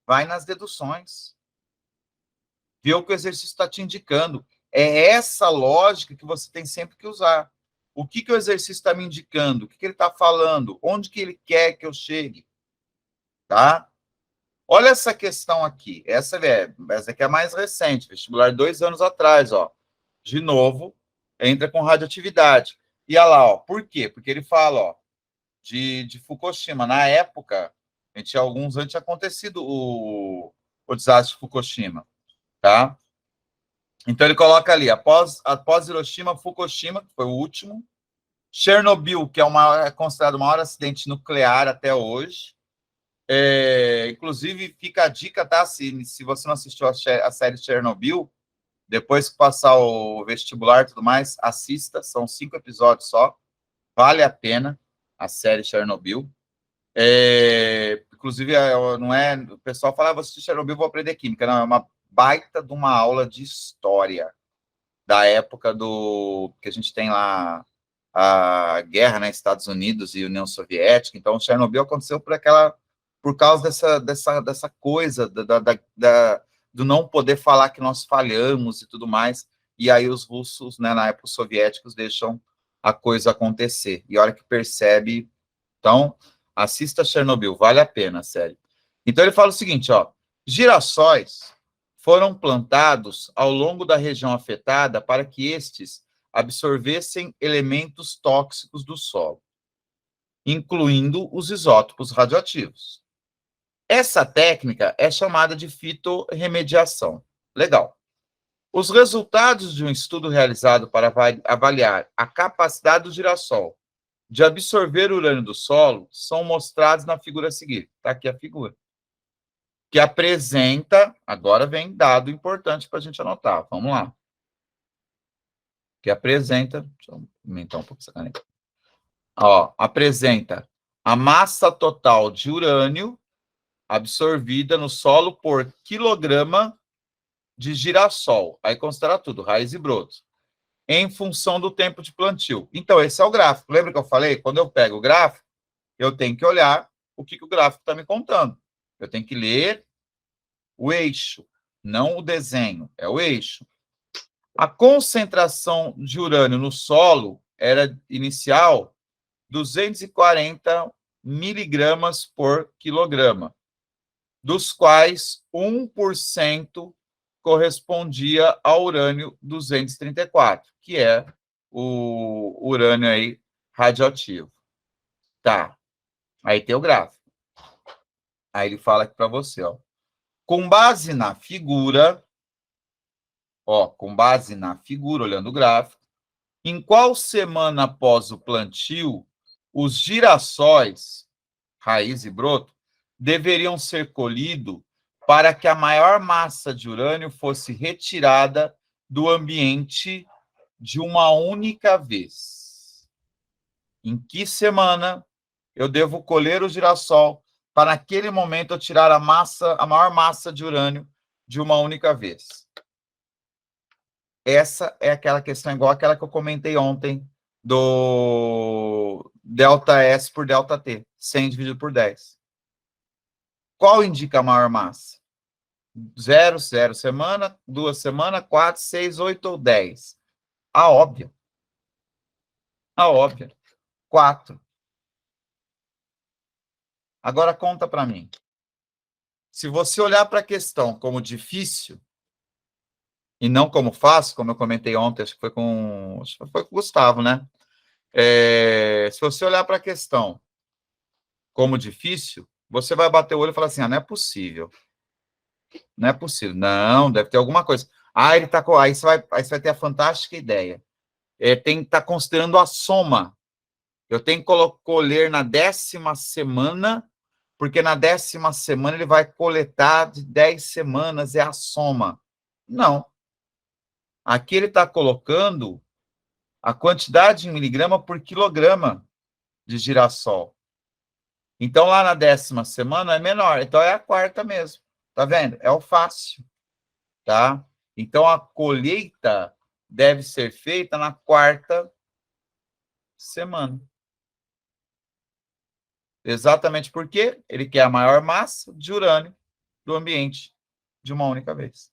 Vai nas deduções. Vê o que o exercício está te indicando. É essa lógica que você tem sempre que usar. O que o exercício está me indicando? O que ele está falando? Onde que ele quer que eu chegue? Tá? Olha essa questão aqui. Essa aqui é a mais recente, vestibular 2 anos atrás. Ó. De novo, entra com radioatividade. E olha lá, ó, por quê? Porque ele fala ó, de Fukushima. Na época, alguns anos tinha acontecido o desastre de Fukushima. Tá? Então, ele coloca ali, após Hiroshima, Fukushima, que foi o último. Chernobyl, que é considerado o maior acidente nuclear até hoje. Inclusive, fica a dica, tá? Se você não assistiu a série Chernobyl, depois que passar o vestibular e tudo mais, assista. São 5 episódios só. Vale a pena a série Chernobyl. Inclusive, não é... O pessoal fala, vou assistir Chernobyl, vou aprender química. Não, é uma baita de uma aula de história da época que a gente tem lá a guerra, né, Estados Unidos e União Soviética. Então, Chernobyl aconteceu por causa dessa coisa do não poder falar que nós falhamos e tudo mais. E aí os russos, né, na época os soviéticos, deixam a coisa acontecer. E a hora que percebe... Então, assista Chernobyl, vale a pena, sério. Então, ele fala o seguinte, ó, girassóis foram plantados ao longo da região afetada para que estes absorvessem elementos tóxicos do solo, incluindo os isótopos radioativos. Essa técnica é chamada de fitorremediação. Legal. Os resultados de um estudo realizado para avaliar a capacidade do girassol de absorver o urânio do solo são mostrados na figura a seguir. Está aqui a figura. Que apresenta, agora vem dado importante para a gente anotar. Vamos lá. Que apresenta, deixa eu aumentar um pouco essa caneta. Ó, apresenta a massa total de urânio absorvida no solo por quilograma de girassol. Aí considera tudo, raiz e broto, em função do tempo de plantio. Então, esse é o gráfico. Lembra que eu falei? Quando eu pego o gráfico, eu tenho que olhar o que o gráfico está me contando. Eu tenho que ler o eixo, não o desenho, é o eixo. A concentração de urânio no solo era inicial 240 miligramas por quilograma, dos quais 1% correspondia ao urânio 234, que é o urânio aí radioativo. Tá. Aí tem o gráfico. Aí ele fala aqui para você, ó. Com base na figura, olhando o gráfico, em qual semana após o plantio os girassóis, raiz e broto, deveriam ser colhidos para que a maior massa de urânio fosse retirada do ambiente de uma única vez? Em que semana eu devo colher o girassol para, naquele momento, eu tirar a maior massa de urânio de uma única vez? Essa é aquela questão igual aquela que eu comentei ontem do delta S por delta T, 100 dividido por 10. Qual indica a maior massa? 0, 0 semana, 2 semanas, 4, 6, 8 ou 10? A óbvia. 4. Agora conta para mim. Se você olhar para a questão como difícil e não como fácil, como eu comentei ontem, acho que foi com o Gustavo, né? Se você olhar para a questão como difícil, você vai bater o olho e falar assim: não é possível. Não é possível. Não, deve ter alguma coisa. Ele tá, aí você vai ter a fantástica ideia. Tem que estar considerando a soma. Eu tenho que colher na 10ª semana, porque na 10ª semana ele vai coletar de 10 semanas, é a soma. Não. Aqui ele está colocando a quantidade em miligrama por quilograma de girassol. Então, lá na 10ª semana é menor. Então, é a 4ª mesmo. Tá vendo? É o fácil. Tá? Então, a colheita deve ser feita na 4ª semana. Exatamente porque ele quer a maior massa de urânio do ambiente de uma única vez.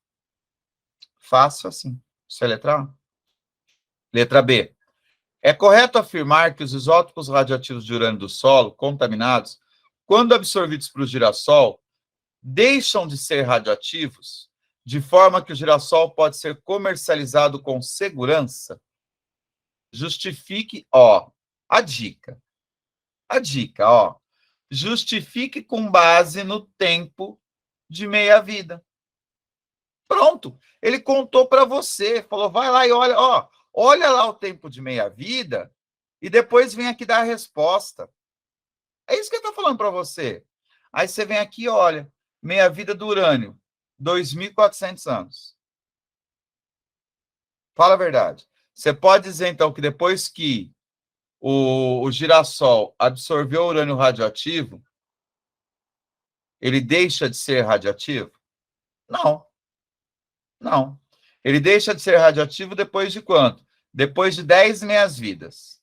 Fácil assim. Isso é letra A. Letra B. É correto afirmar que os isótopos radioativos de urânio do solo, contaminados, quando absorvidos para o girassol, deixam de ser radioativos, de forma que o girassol pode ser comercializado com segurança? Justifique, a dica. Justifique com base no tempo de meia-vida. Pronto. Ele contou para você, falou, vai lá e olha lá o tempo de meia-vida e depois vem aqui dar a resposta. É isso que ele está falando para você. Aí você vem aqui e olha, meia-vida do urânio, 2.400 anos. Fala a verdade. Você pode dizer, então, que depois que o girassol absorveu o urânio radioativo, ele deixa de ser radioativo? Não. Ele deixa de ser radioativo depois de quanto? Depois de 10 meias-vidas.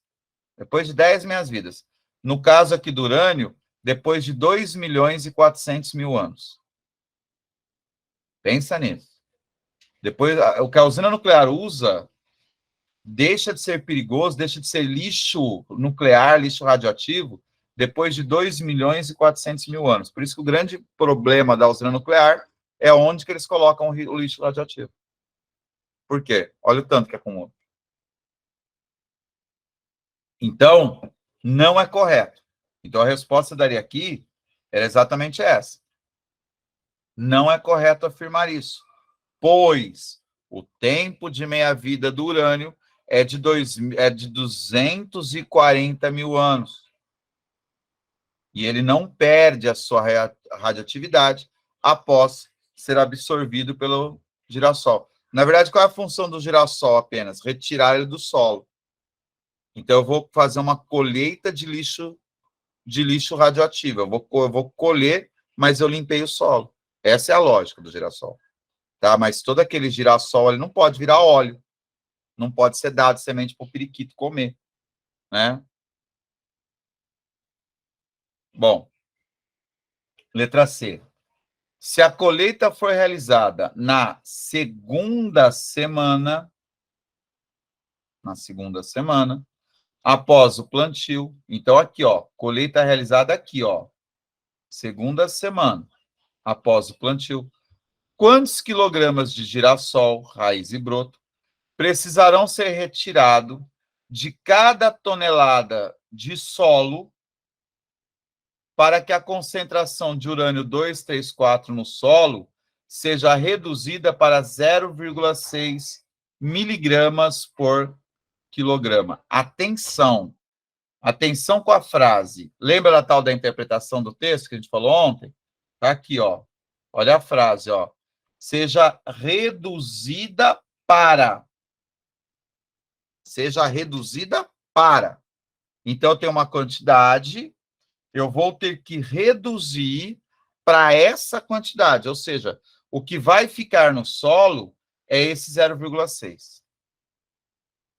No caso aqui do urânio, depois de 2.400.000 anos. Pensa nisso. Depois, o que a usina nuclear usa deixa de ser perigoso, deixa de ser lixo nuclear, lixo radioativo, depois de 2.400.000 anos. Por isso que o grande problema da usina nuclear é onde que eles colocam o lixo radioativo. Por quê? Olha o tanto que acumula. Então, não é correto. Então, a resposta que eu daria aqui era exatamente essa. Não é correto afirmar isso, pois o tempo de meia-vida do urânio é de 240.000 anos. E ele não perde a sua radioatividade após ser absorvido pelo girassol. Na verdade, qual é a função do girassol apenas? Retirar ele do solo. Então, eu vou fazer uma colheita de lixo radioativo. Eu vou colher, mas eu limpei o solo. Essa é a lógica do girassol. Tá? Mas todo aquele girassol ele não pode virar óleo. Não pode ser dado semente para o periquito comer. Né? Bom, letra C. Se a colheita for realizada na segunda semana, após o plantio, então aqui, ó, colheita realizada aqui, ó, segunda semana, após o plantio, quantos quilogramas de girassol, raiz e broto precisarão ser retirados de cada tonelada de solo para que a concentração de urânio 234 no solo seja reduzida para 0,6 miligramas por quilograma. Atenção! Atenção com a frase. Lembra da tal da interpretação do texto que a gente falou ontem? Tá aqui, ó. Olha a frase, ó. Seja reduzida para. Seja reduzida para. Então, eu tenho uma quantidade, eu vou ter que reduzir para essa quantidade. Ou seja, o que vai ficar no solo é esse 0,6.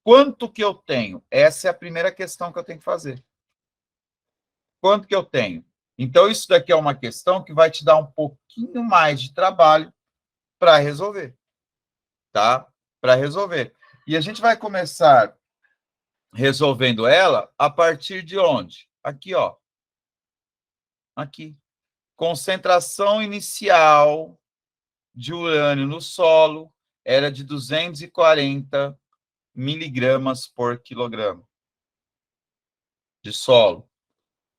Quanto que eu tenho? Essa é a primeira questão que eu tenho que fazer. Quanto que eu tenho? Então, isso daqui é uma questão que vai te dar um pouquinho mais de trabalho para resolver. Tá? Para resolver. E a gente vai começar resolvendo ela a partir de onde? Aqui, ó. Aqui. Concentração inicial de urânio no solo era de 240 miligramas por quilograma de solo.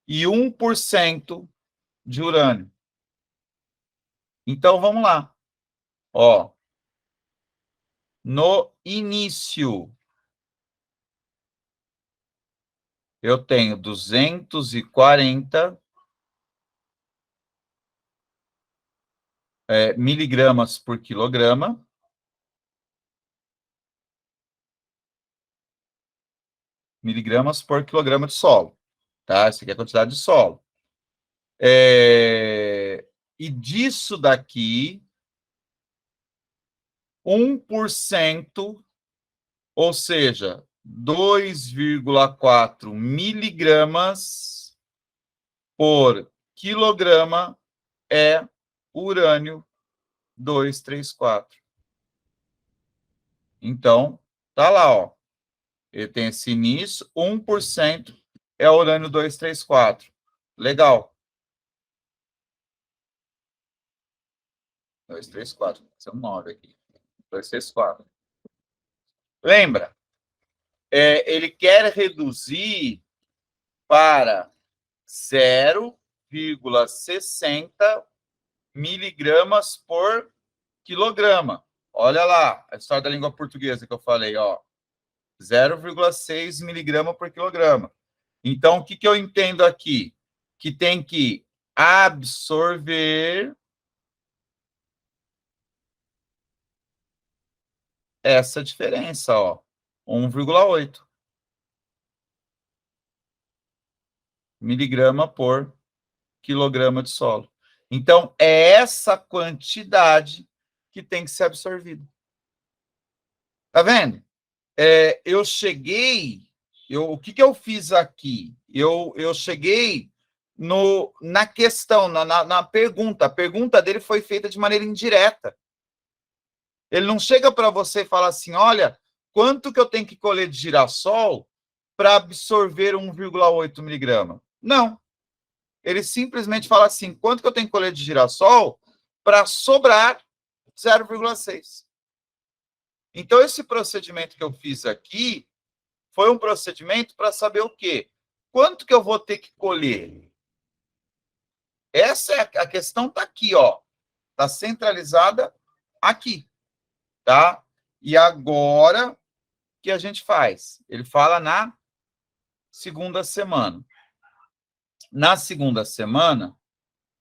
E 1% de urânio. Então, vamos lá. Ó, no início, eu tenho 240 miligramas por quilograma. Miligramas por quilograma de solo. Tá? Essa aqui é a quantidade de solo. E disso daqui, 1%, ou seja, 2,4 miligramas por quilograma é urânio 234. Então, tá lá, ó. Ele tem esse início, 1% é urânio 234. Legal. 234, esse é um 9 aqui. 234. Lembra? Ele quer reduzir para 0,60 miligramas por quilograma. Olha lá, a história da língua portuguesa que eu falei, ó. 0,6 miligrama por quilograma. Então, o que eu entendo aqui? Que tem que absorver essa diferença, ó. 1,8 miligrama por quilograma de solo. Então, é essa quantidade que tem que ser absorvida. Tá vendo? Eu cheguei... o que eu fiz aqui? Eu cheguei na questão, na pergunta. A pergunta dele foi feita de maneira indireta. Ele não chega para você e fala assim, olha, quanto que eu tenho que colher de girassol para absorver 1,8 miligrama? Não. Ele simplesmente fala assim, quanto que eu tenho que colher de girassol para sobrar 0,6? Então, esse procedimento que eu fiz aqui foi um procedimento para saber o quê? Quanto que eu vou ter que colher? Essa é a questão, está aqui, ó. Está centralizada aqui, tá? E agora, o que a gente faz? Ele fala na segunda semana. Na segunda semana,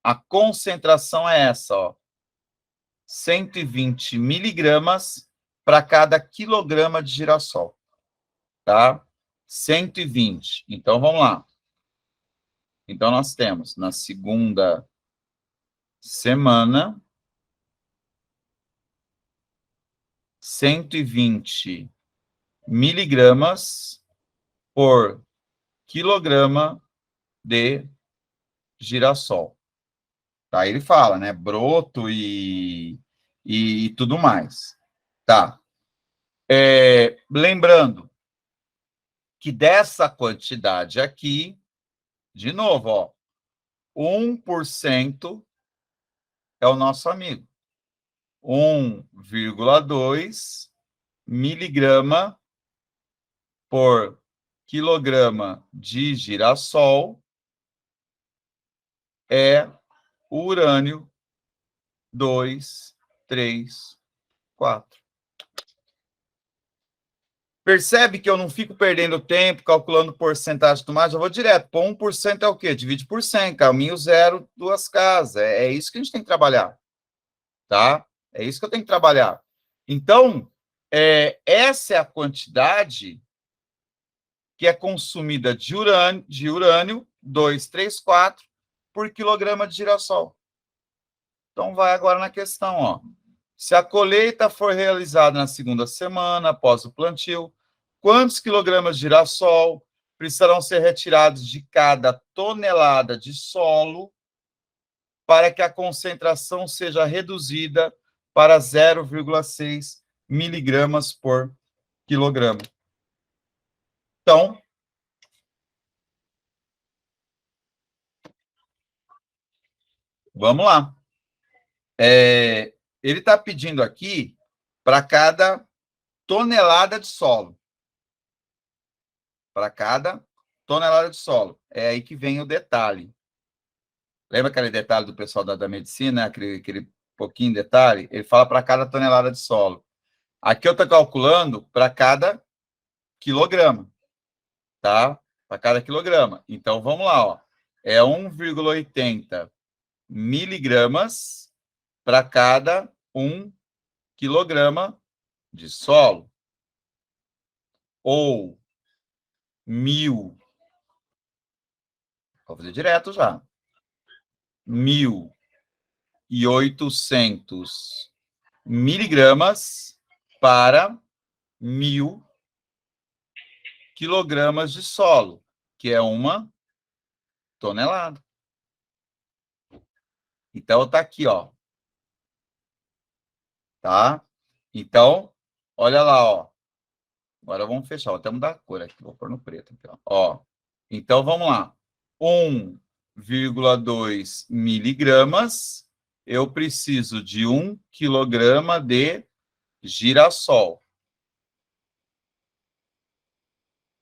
a concentração é essa, ó. 120 miligramas para cada quilograma de girassol, tá? 120. Então, vamos lá. Então, nós temos na segunda semana 120 miligramas por quilograma de girassol. Tá? Ele fala, né? Broto e tudo mais. Tá. Lembrando que dessa quantidade aqui, de novo, ó, 1% é o nosso amigo. 1,2 miligrama por quilograma de girassol é o urânio 2, 3, 4. Percebe que eu não fico perdendo tempo calculando porcentagem do mais, eu vou direto. Pô, 1% é o quê? Divide por 100, caminho zero, duas casas. É isso que a gente tem que trabalhar. Tá? É isso que eu tenho que trabalhar. Então, essa é a quantidade que é consumida de urânio 234 por quilograma de girassol. Então, vai agora na questão, ó. Se a colheita for realizada na segunda semana após o plantio, quantos quilogramas de girassol precisarão ser retirados de cada tonelada de solo para que a concentração seja reduzida para 0,6 miligramas por quilograma? Então, vamos lá. Ele está pedindo aqui para cada tonelada de solo. Para cada tonelada de solo. É aí que vem o detalhe. Lembra aquele detalhe do pessoal da medicina, aquele pouquinho detalhe? Ele fala para cada tonelada de solo. Aqui eu estou calculando para cada quilograma, tá? Para cada quilograma. Então, vamos lá, ó. É 1,80 miligramas para cada 1 quilograma de solo. Ou 1.000. Vou fazer direto já. 1.800 miligramas para 1.000 quilogramas de solo, que é 1 tonelada. Então, tá aqui, ó. Tá? Então, olha lá, ó. Agora vamos fechar. Vou até mudar a cor aqui. Vou pôr no preto aqui, ó. Então, vamos lá. 1,2 miligramas. Eu preciso de 1 quilograma de girassol.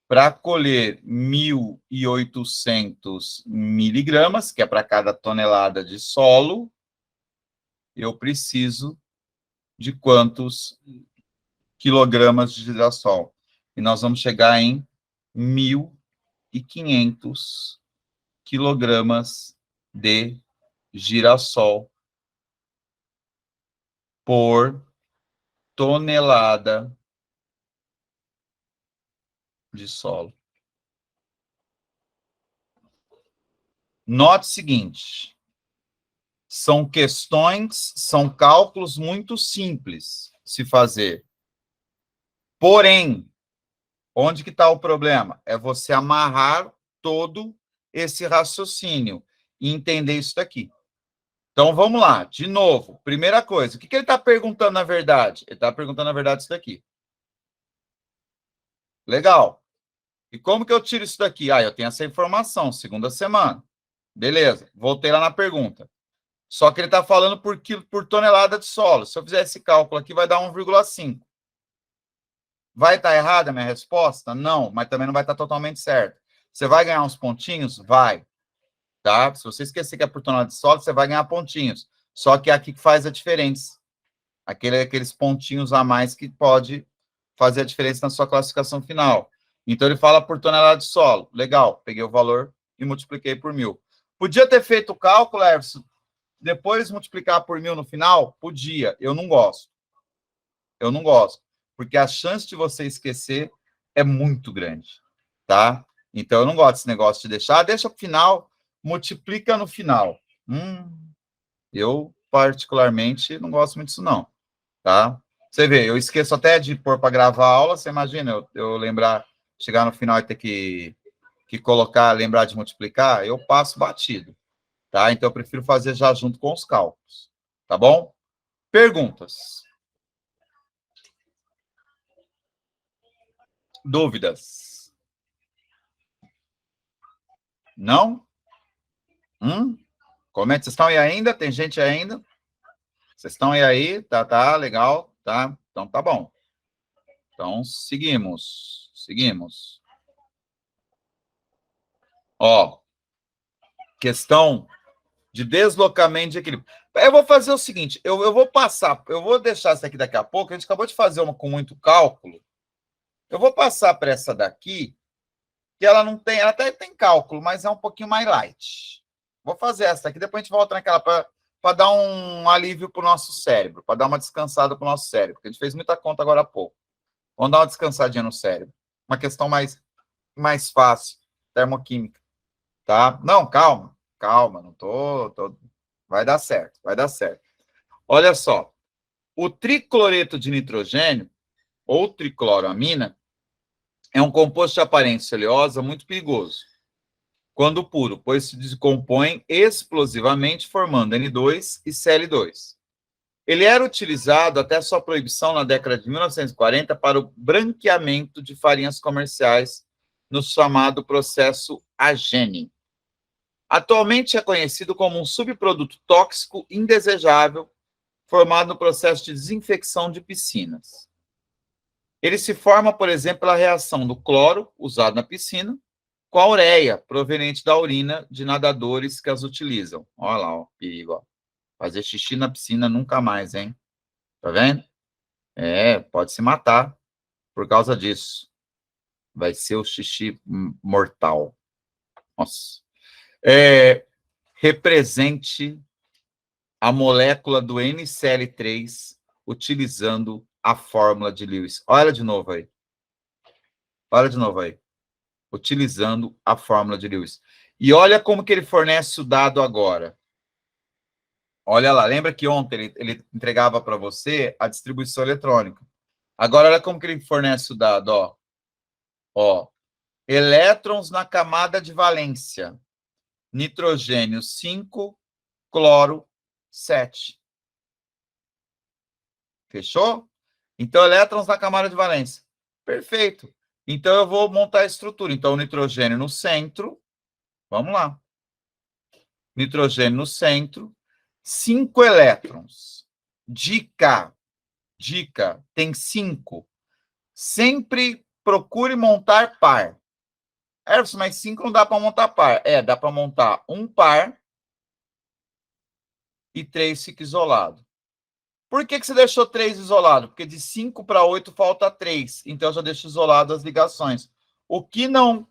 Para colher 1.800 miligramas, que é para cada tonelada de solo, eu preciso de quantos quilogramas de girassol? E nós vamos chegar em 1.500 quilogramas de girassol por tonelada de solo. Note o seguinte, são cálculos muito simples se fazer. Porém, onde que está o problema? É você amarrar todo esse raciocínio e entender isso daqui. Então, vamos lá, de novo. Primeira coisa, o que ele está perguntando na verdade? Ele está perguntando na verdade isso daqui. Legal. E como que eu tiro isso daqui? Eu tenho essa informação, segunda semana. Beleza, voltei lá na pergunta. Só que ele está falando por tonelada de solo. Se eu fizer esse cálculo aqui, vai dar 1,5. Vai estar errada a minha resposta? Não, mas também não vai estar totalmente certo. Você vai ganhar uns pontinhos? Vai. Tá? Se você esquecer que é por tonelada de solo, você vai ganhar pontinhos. Só que é aqui que faz a diferença. Aqueles pontinhos a mais que pode fazer a diferença na sua classificação final. Então, ele fala por tonelada de solo. Legal, peguei o valor e multipliquei por 1.000. Podia ter feito o cálculo, Everson, depois multiplicar por 1.000 no final? Podia. Eu não gosto. Eu não gosto. Porque a chance de você esquecer é muito grande. tá? Então, eu não gosto desse negócio de deixar. Deixa para o final, multiplica no final. Eu, particularmente, não gosto muito disso, não, tá? Você vê, eu esqueço até de pôr para gravar a aula. Você imagina eu lembrar, chegar no final e ter que colocar, lembrar de multiplicar, eu passo batido, tá? Então, eu prefiro fazer já junto com os cálculos, tá bom? Perguntas? Dúvidas? Não? Comente, vocês estão aí ainda? Tem gente aí ainda? Vocês estão aí? Tá, legal, tá? Então, tá bom. Então, seguimos. Ó, questão de deslocamento de equilíbrio. Eu vou fazer o seguinte, eu vou passar, eu vou deixar essa aqui daqui a pouco, a gente acabou de fazer uma com muito cálculo, eu vou passar para essa daqui, que ela não tem, ela até tem cálculo, mas é um pouquinho mais light. Vou fazer essa aqui, depois a gente volta naquela para dar um alívio para o nosso cérebro, para dar uma descansada para o nosso cérebro, porque a gente fez muita conta agora há pouco. Vamos dar uma descansadinha no cérebro. Uma questão mais fácil, termoquímica, tá? Não, calma, não tô... Vai dar certo. Olha só, o tricloreto de nitrogênio, ou tricloramina, é um composto de aparência oleosa muito perigoso, quando puro, pois se decompõe explosivamente, formando N2 e Cl2. Ele era utilizado até sua proibição na década de 1940 para o branqueamento de farinhas comerciais no chamado processo Agene. Atualmente é conhecido como um subproduto tóxico indesejável formado no processo de desinfecção de piscinas. Ele se forma, por exemplo, pela reação do cloro, usado na piscina, com a ureia, proveniente da urina de nadadores que as utilizam. Olha lá, ó, perigo. Ó. Fazer xixi na piscina nunca mais, hein? Tá vendo? Pode se matar por causa disso. Vai ser o xixi mortal. Nossa. Represente a molécula do NCl3 utilizando a fórmula de Lewis. Olha de novo aí. Utilizando a fórmula de Lewis. E olha como que ele fornece o dado agora. Olha lá, lembra que ontem ele entregava para você a distribuição eletrônica. Agora, olha como que ele fornece o dado, ó. Ó, elétrons na camada de valência. Nitrogênio 5, cloro 7. Fechou? Então, elétrons na camada de valência. Perfeito. Então, eu vou montar a estrutura. Então, o nitrogênio no centro. Vamos lá. Nitrogênio no centro. 5 elétrons. Dica, tem 5. Sempre procure montar par. Mas 5 não dá para montar par. Dá para montar um par e 3 fica isolado. Por que você deixou 3 isolado? Porque de 5 para 8 falta 3. Então, eu já deixo isolado as ligações. O que não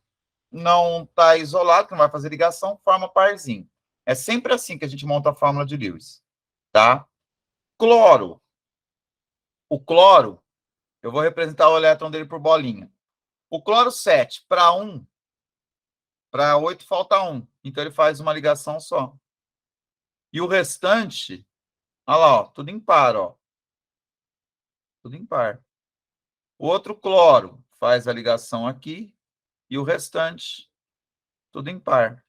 está isolado, que não vai fazer ligação, forma parzinho. É sempre assim que a gente monta a fórmula de Lewis. Tá? Cloro. O cloro, eu vou representar o elétron dele por bolinha. O cloro 7 para 1, para 8 falta 1. Então, ele faz uma ligação só. E o restante, olha lá, ó, tudo em par, ó. Tudo em par. O outro cloro faz a ligação aqui e o restante, tudo em par.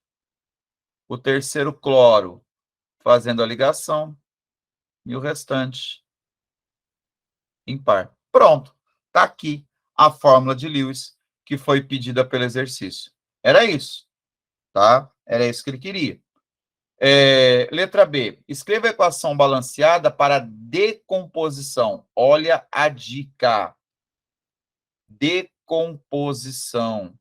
O terceiro cloro fazendo a ligação e o restante em par. Pronto. Está aqui a fórmula de Lewis que foi pedida pelo exercício. Era isso, tá? Era isso que ele queria. Letra B. Escreva a equação balanceada para decomposição. Olha a dica. Decomposição.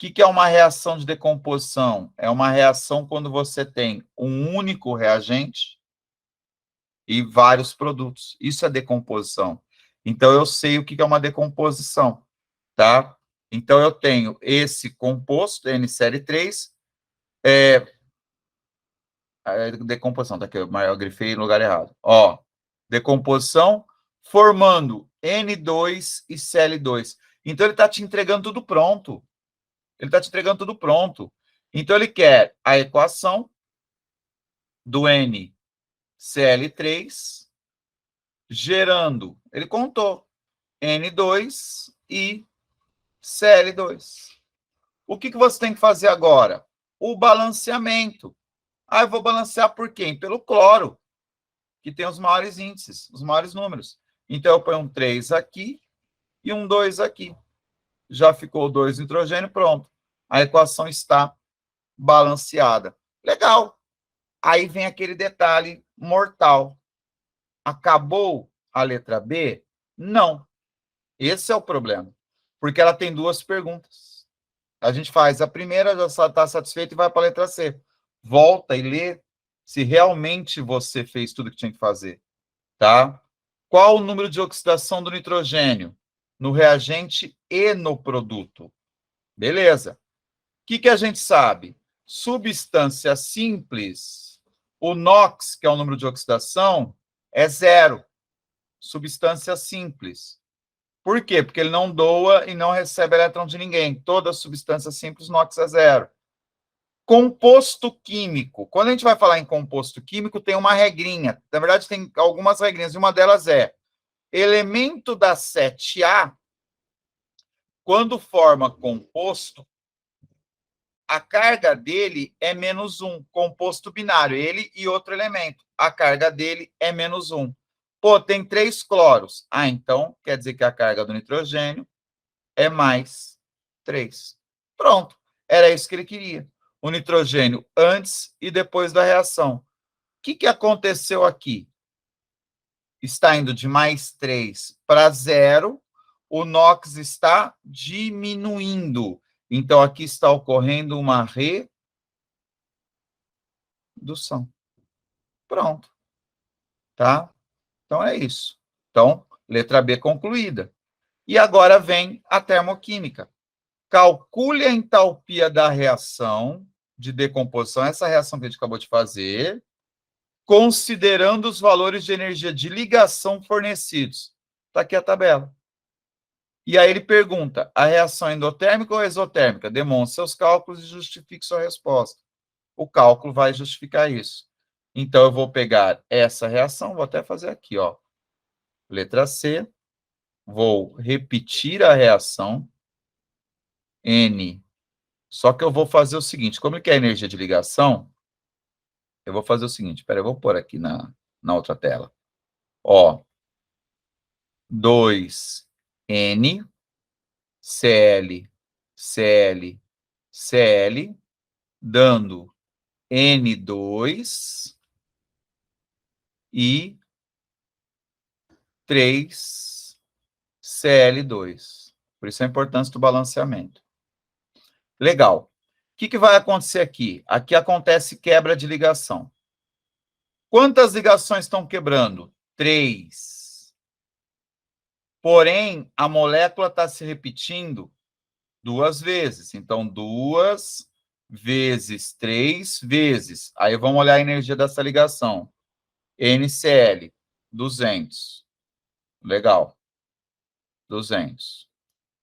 O que é uma reação de decomposição? É uma reação quando você tem um único reagente e vários produtos. Isso é decomposição. Então, eu sei o que é uma decomposição, tá? Então, eu tenho esse composto, NCl3, decomposição, tá aqui, eu grifei no lugar errado. Ó, decomposição formando N2 e Cl2. Então, ele está te entregando tudo pronto. Ele está te entregando tudo pronto. Então, ele quer a equação do NCl3 gerando, ele contou, N2 e Cl2. O que você tem que fazer agora? O balanceamento. Eu vou balancear por quem? Pelo cloro, que tem os maiores índices, os maiores números. Então, eu ponho um 3 aqui e um 2 aqui. Já ficou 2 nitrogênio, pronto. A equação está balanceada. Legal. Aí vem aquele detalhe mortal. Acabou a letra B? Não. Esse é o problema. Porque ela tem duas perguntas. A gente faz a primeira, já está satisfeito e vai para a letra C. Volta e lê se realmente você fez tudo que tinha que fazer. Tá? Qual o número de oxidação do nitrogênio? No reagente e no produto. Beleza. O que a gente sabe? Substância simples, o NOx, que é o número de oxidação, é 0. Substância simples. Por quê? Porque ele não doa e não recebe elétron de ninguém. Toda substância simples, NOx é 0. Composto químico. Quando a gente vai falar em composto químico, tem uma regrinha. Na verdade, tem algumas regrinhas, e uma delas é elemento da 7A, quando forma composto, a carga dele é -1, composto binário, ele e outro elemento. A carga dele é -1. Pô, tem 3 cloros. Então, quer dizer que a carga do nitrogênio é mais 3. Pronto. Era isso que ele queria. O nitrogênio antes e depois da reação. O que aconteceu aqui? Está indo de mais 3 para 0. O NOx está diminuindo. Então, aqui está ocorrendo uma redução. Pronto. Tá? Então, é isso. Então, letra B concluída. E agora vem a termoquímica. Calcule a entalpia da reação de decomposição, essa reação que a gente acabou de fazer, considerando os valores de energia de ligação fornecidos. Está aqui a tabela. E aí ele pergunta, a reação é endotérmica ou exotérmica? Demonstre seus cálculos e justifique sua resposta. O cálculo vai justificar isso. Então, eu vou pegar essa reação, vou até fazer aqui, ó. Letra C. Vou repetir a reação. N. Só que eu vou fazer o seguinte, como ele quer energia de ligação, eu vou fazer o seguinte, eu vou pôr aqui na outra tela. Ó, 2N, Cl, Cl, Cl, dando N2 e 3Cl2. Por isso a importância do balanceamento. Legal. O que vai acontecer aqui? Aqui acontece quebra de ligação. Quantas ligações estão quebrando? 3. Porém, a molécula está se repetindo 2 vezes. Então, 2 vezes 3 vezes. Aí vamos olhar a energia dessa ligação. NCl, 200. Legal. 200.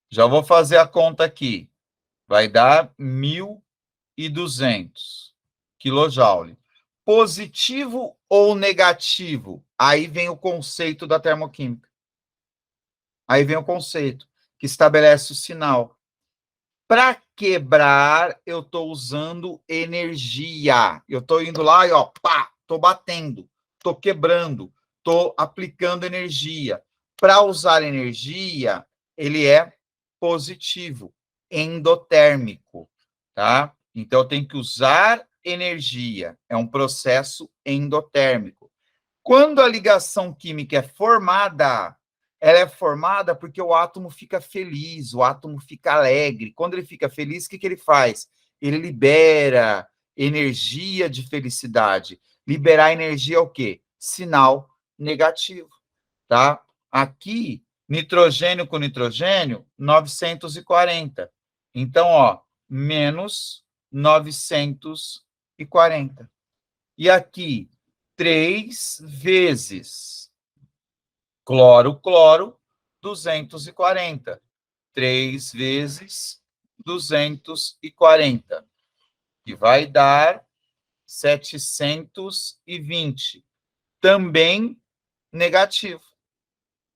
Já vou fazer a conta aqui. Vai dar 1.200 kJ. Positivo ou negativo? Aí vem o conceito da termoquímica. Aí vem o conceito que estabelece o sinal. Para quebrar, eu estou usando energia. Eu estou indo lá e, ó, pá, estou batendo, estou quebrando, estou aplicando energia. Para usar energia, ele é positivo, endotérmico, tá? Então, eu tenho que usar energia. É um processo endotérmico. Quando a ligação química é formada, ela é formada porque o átomo fica feliz, o átomo fica alegre. Quando ele fica feliz, o que ele faz? Ele libera energia de felicidade. Liberar energia é o quê? Sinal negativo, tá? Aqui, nitrogênio com nitrogênio, 940. Então, ó, menos 940. E aqui, 3 vezes cloro, 240. 3 vezes 1.240, que vai dar 720. Também negativo.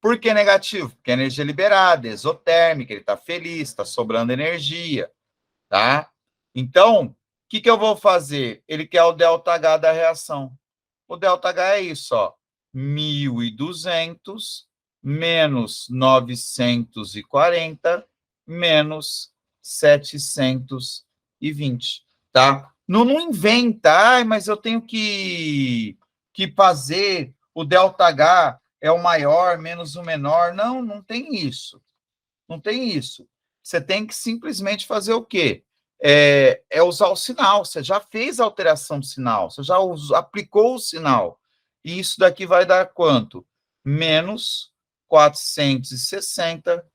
Por que negativo? Porque a energia liberada, exotérmica, ele está feliz, está sobrando energia, tá? Então, o que eu vou fazer? Ele quer o ΔH da reação. O ΔH é isso, ó. 1.200 menos 940 menos 720, tá? Não inventa, mas eu tenho que fazer o ΔH é o maior menos o menor. Não tem isso. Não tem isso. Você tem que simplesmente fazer o quê? É usar o sinal. Você já fez a alteração do sinal, você já aplicou o sinal. E isso daqui vai dar quanto? Menos 460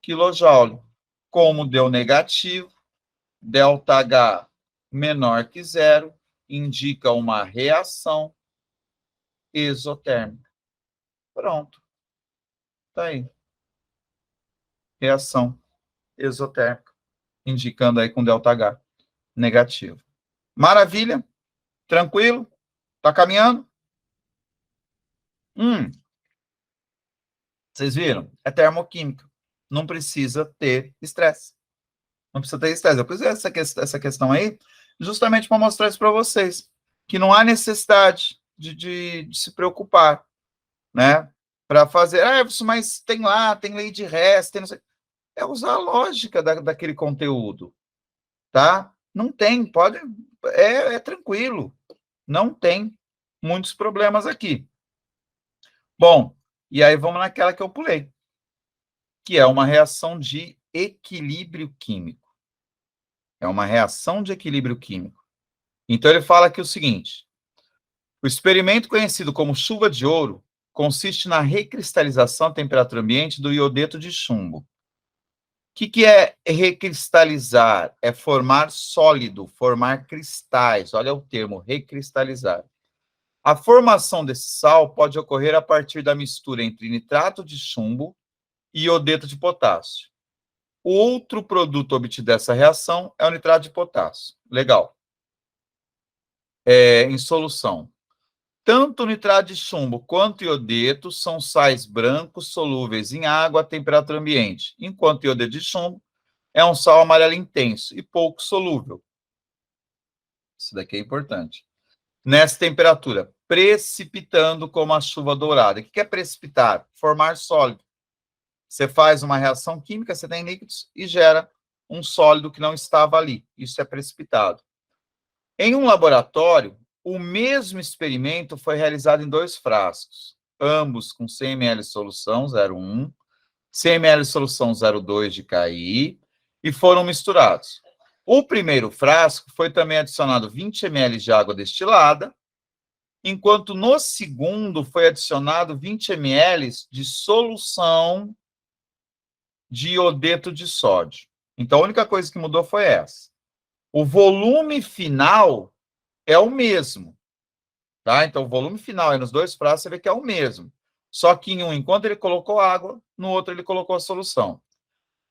kJ. Como deu negativo, ΔH menor que zero, indica uma reação exotérmica. Pronto. Tá aí. Reação exotérmica, indicando aí com ΔH negativo. Maravilha? Tranquilo? Tá caminhando? Vocês viram? É termoquímica. Não precisa ter estresse. Não precisa ter estresse. Eu pus essa questão aí justamente para mostrar isso para vocês. Que não há necessidade de se preocupar, né? Para fazer, mas tem lá, tem lei de Hess, tem não sei. É usar a lógica daquele conteúdo, tá? Não tem, pode, é tranquilo. Não tem muitos problemas aqui. Bom, e aí vamos naquela que eu pulei, que é uma reação de equilíbrio químico. É uma reação de equilíbrio químico. Então, ele fala aqui o seguinte: o experimento conhecido como chuva de ouro consiste na recristalização à temperatura ambiente do iodeto de chumbo. O que é recristalizar? É formar sólido, formar cristais. Olha o termo, recristalizar. A formação desse sal pode ocorrer a partir da mistura entre nitrato de chumbo e iodeto de potássio. O outro produto obtido dessa reação é o nitrato de potássio. Legal. Em solução. Tanto o nitrato de chumbo quanto o iodeto são sais brancos solúveis em água a temperatura ambiente, enquanto o iodeto de chumbo é um sal amarelo intenso e pouco solúvel. Isso daqui é importante. Nessa temperatura, precipitando como a chuva dourada. O que é precipitar? Formar sólido. Você faz uma reação química, você tem líquidos e gera um sólido que não estava ali. Isso é precipitado. Em um laboratório, o mesmo experimento foi realizado em 2 frascos, ambos com 100 ml de solução 0,1, 100 ml de solução 0,2 de KI, e foram misturados. O primeiro frasco foi também adicionado 20 ml de água destilada, enquanto no segundo foi adicionado 20 ml de solução de iodeto de sódio. Então, a única coisa que mudou foi essa. O volume final é o mesmo, tá? Então, o volume final nos 2 frascos, você vê que é o mesmo. Só que em um, enquanto ele colocou água, no outro ele colocou a solução.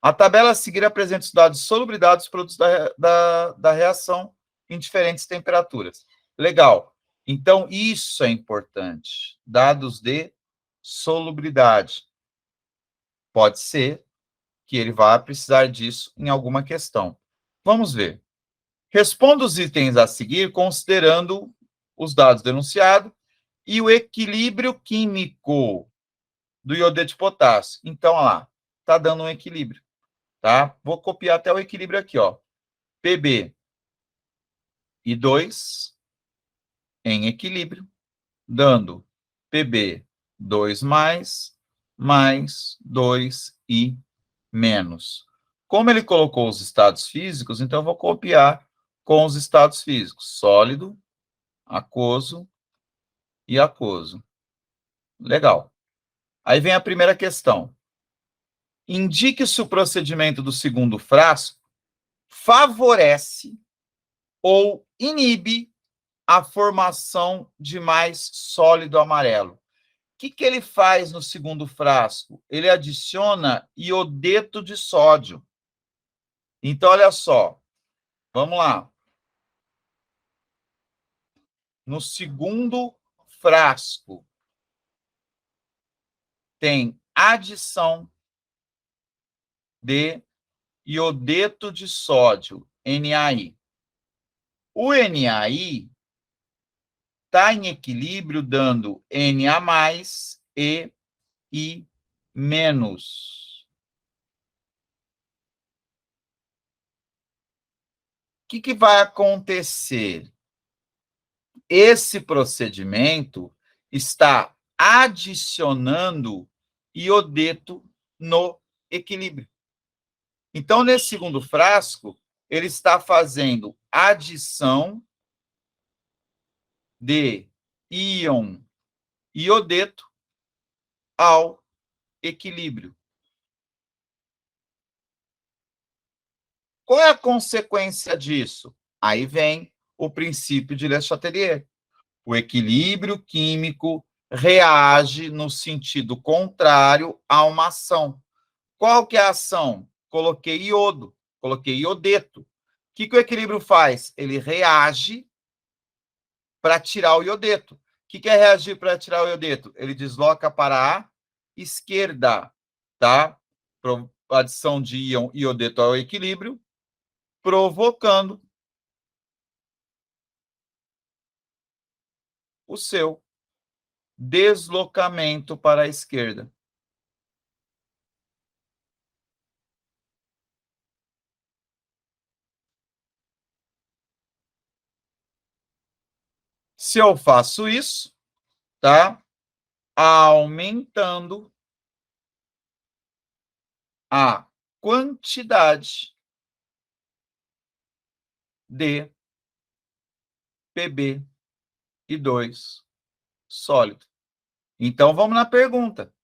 A tabela a seguir apresenta os dados de solubilidade dos produtos da reação em diferentes temperaturas. Legal. Então, isso é importante. Dados de solubilidade. Pode ser que ele vá precisar disso em alguma questão. Vamos ver. Responda os itens a seguir considerando os dados denunciados e o equilíbrio químico do iodeto de potássio. Então, olha lá, está dando um equilíbrio, tá? Vou copiar até o equilíbrio aqui, ó. Pb e 2 em equilíbrio, dando Pb 2 mais 2 e menos. Como ele colocou os estados físicos, então eu vou copiar com os estados físicos: sólido, aquoso e aquoso. Legal. Aí vem a primeira questão. Indique se o procedimento do segundo frasco favorece ou inibe a formação de mais sólido amarelo. O que ele faz no segundo frasco? Ele adiciona iodeto de sódio. Então, olha só. Vamos lá. No segundo frasco, tem adição de iodeto de sódio, NaI. O NaI está em equilíbrio, dando Na mais e I menos. O que vai acontecer? Esse procedimento está adicionando iodeto no equilíbrio. Então, nesse segundo frasco, ele está fazendo adição de íon iodeto ao equilíbrio. Qual é a consequência disso? Aí vem o princípio de Le Chatelier. O equilíbrio químico reage no sentido contrário a uma ação. Qual que é a ação? Coloquei iodo, coloquei iodeto. O que o equilíbrio faz? Ele reage para tirar o iodeto. O que é reagir para tirar o iodeto? Ele desloca para a esquerda, tá? Adição de íon iodeto ao equilíbrio, provocando o seu deslocamento para a esquerda. Se eu faço isso, tá? Aumentando a quantidade de PbI2 sólido. Então, vamos na pergunta.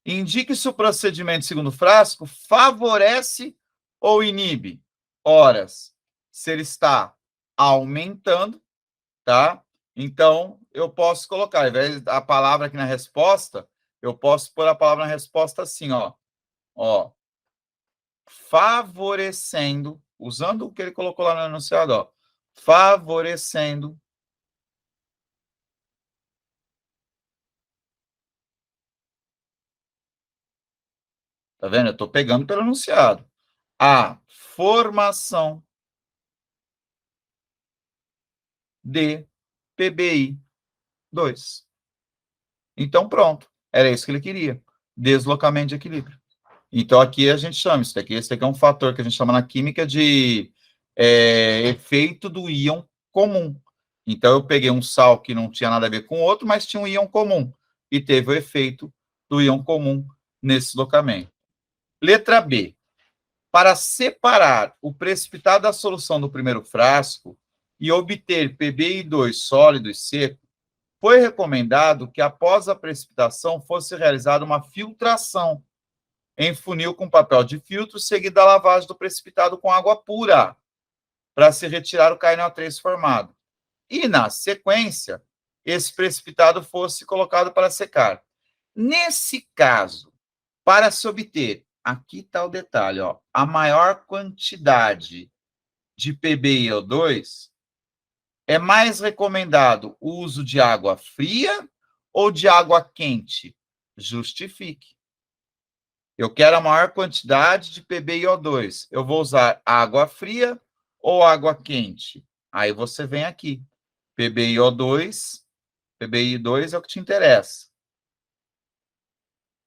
Indique se o procedimento segundo frasco favorece ou inibe. Horas, se ele está aumentando, tá? Então, eu posso colocar, ao invés da palavra aqui na resposta, eu posso pôr a palavra na resposta assim, ó. Ó, favorecendo, usando o que ele colocou lá no enunciado, ó. Favorecendo tá vendo? Eu estou pegando pelo enunciado. A formação de PbI2. Então, pronto. Era isso que ele queria. Deslocamento de equilíbrio. Então, aqui a gente chama isso daqui. Esse daqui é um fator que a gente chama na química de efeito do íon comum. Então, eu peguei um sal que não tinha nada a ver com o outro, mas tinha um íon comum. E teve o efeito do íon comum nesse deslocamento. Letra B. Para separar o precipitado da solução do primeiro frasco e obter PbI2 sólido e seco, foi recomendado que, após a precipitação, fosse realizada uma filtração em funil com papel de filtro, seguida da lavagem do precipitado com água pura, para se retirar o KNO3 formado. E, na sequência, esse precipitado fosse colocado para secar. Nesse caso, para se obter, aqui está o detalhe, ó, a maior quantidade de PbIO2, é mais recomendado o uso de água fria ou de água quente? Justifique. Eu quero a maior quantidade de PbIO2. Eu vou usar água fria ou água quente? Aí você vem aqui. PbIO2, PbI2 é o que te interessa.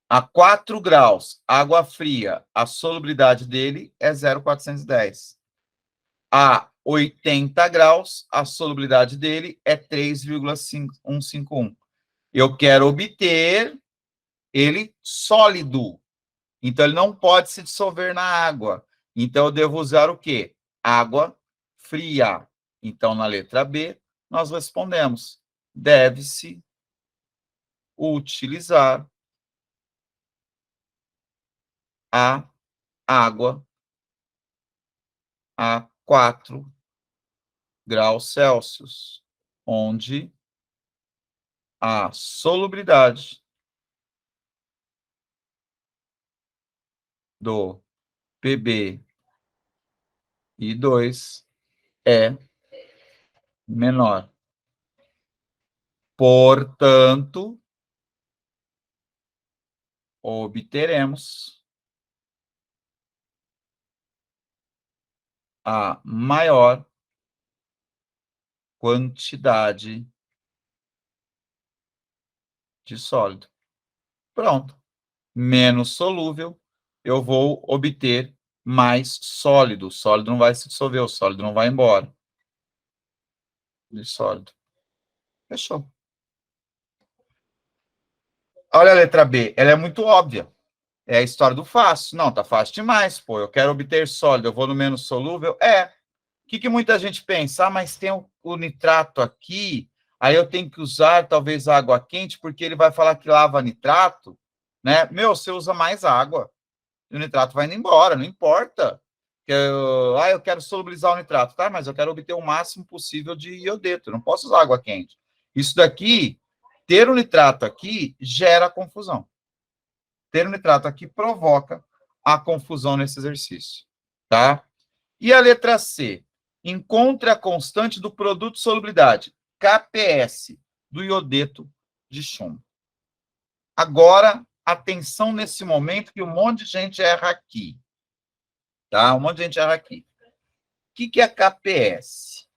A 4 graus, água fria, a solubilidade dele é 0,410. A 80 graus, a solubilidade dele é 3,151. Eu quero obter ele sólido. Então, ele não pode se dissolver na água. Então, eu devo usar o quê? Água fria. Então, na letra B, nós respondemos: deve-se utilizar a água a 4 graus Celsius, onde a solubilidade do PbI2 I2 é menor. Portanto, obteremos a maior quantidade de sólido. Pronto. Menos solúvel, eu vou obter mais sólido. O sólido não vai se dissolver, o sólido não vai embora. De sólido. Fechou. Olha a letra B, ela é muito óbvia. É a história do fácil. Não, tá fácil demais, pô. Eu quero obter sólido, eu vou no menos solúvel. O que muita gente pensa? Ah, mas tem o nitrato aqui, aí eu tenho que usar talvez água quente, porque ele vai falar que lava nitrato, né? Meu, você usa mais água. E o nitrato vai indo embora, não importa. Eu quero solubilizar o nitrato, tá? Mas eu quero obter o máximo possível de iodeto, eu não posso usar água quente. Isso daqui, ter o nitrato aqui, gera confusão. Ter o nitrato aqui provoca a confusão nesse exercício, tá? E a letra C? Encontre a constante do produto de solubilidade, KPS, do iodeto de chumbo. Agora, atenção nesse momento que um monte de gente erra aqui. Tá? Um monte de gente erra aqui. O que é KPS?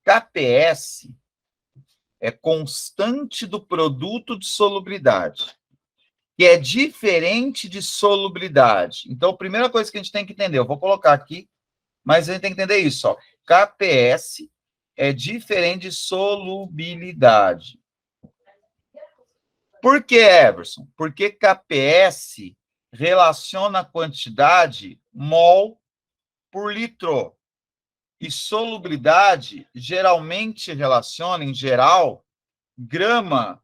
KPS é constante do produto de solubilidade, que é diferente de solubilidade. Então, a primeira coisa que a gente tem que entender, eu vou colocar aqui, mas a gente tem que entender isso, ó. KPS é diferente de solubilidade. Por que, Everson? Porque KPS relaciona a quantidade mol por litro. E solubilidade geralmente relaciona, em geral, grama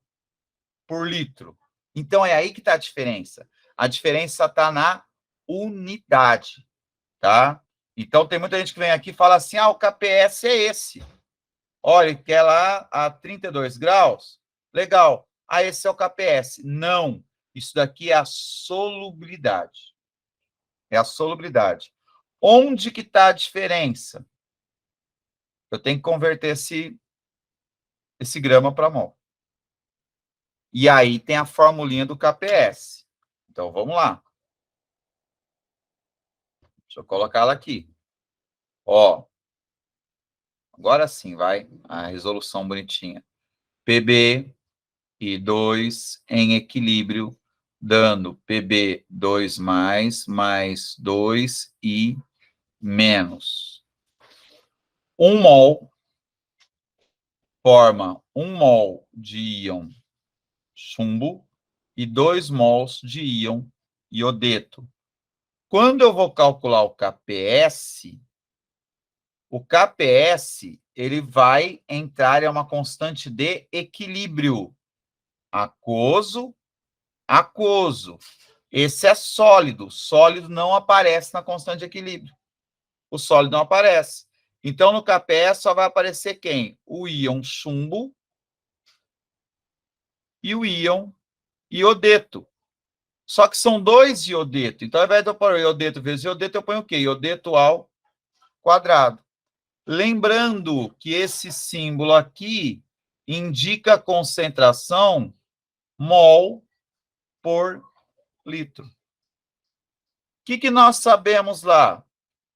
por litro. Então, é aí que está a diferença. A diferença está na unidade, tá? Então, tem muita gente que vem aqui e fala assim, o KPS é esse. Olha, quer lá a 32 graus? Legal. Esse é o KPS. Não. Isso daqui é a solubilidade. É a solubilidade. Onde que está a diferença? Eu tenho que converter esse grama para mol. E aí tem a formulinha do KPS. Então, vamos lá. Deixa eu colocar ela aqui. Ó, agora sim, vai. A resolução bonitinha. PB e 2 em equilíbrio, dando PB 2 mais 2 e menos. 1 mol forma 1 mol de íon chumbo e 2 mols de íon iodeto. Quando eu vou calcular o KPS ele vai entrar em uma constante de equilíbrio. Aquoso, aquoso. Esse é sólido. Sólido não aparece na constante de equilíbrio. O sólido não aparece. Então, no KPS só vai aparecer quem? O íon chumbo e o íon iodeto. Só que são 2 iodeto. Então, ao invés de eu pôr iodeto vezes iodeto, eu ponho o quê? Iodeto ao quadrado. Lembrando que esse símbolo aqui indica a concentração mol por litro. O que nós sabemos lá?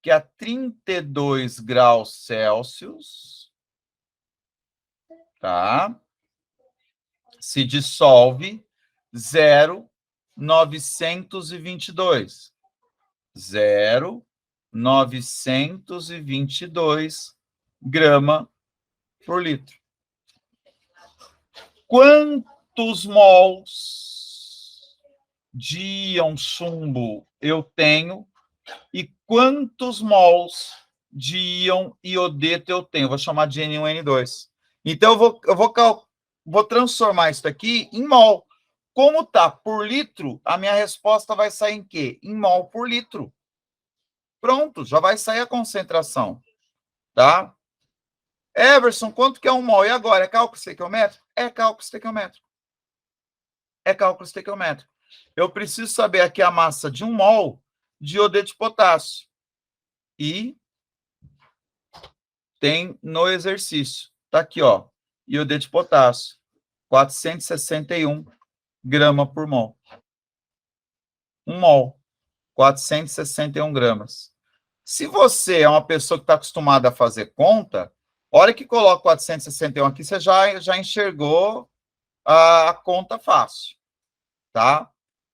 Que a 32 graus Celsius, tá? Se dissolve 0,922. 0,922 grama por litro. Quantos mols de íon chumbo eu tenho e quantos mols de íon iodeto eu tenho? Vou chamar de N1, N2. Então, eu vou transformar isso aqui em mol. Como está por litro, a minha resposta vai sair em quê? Em mol por litro. Pronto, já vai sair a concentração. Tá? Everson, quanto que é 1 mol? E agora? É cálculo estequiométrico? É cálculo estequiométrico. É cálculo estequiométrico. Eu preciso saber aqui a massa de 1 mol de iodeto de potássio. E tem no exercício. Tá aqui, ó. Iodeto de potássio, 461 gramas por mol. 1 mol, 461 gramas. Se você é uma pessoa que está acostumada a fazer conta, a hora que coloca 461 aqui, você já enxergou a conta fácil, tá?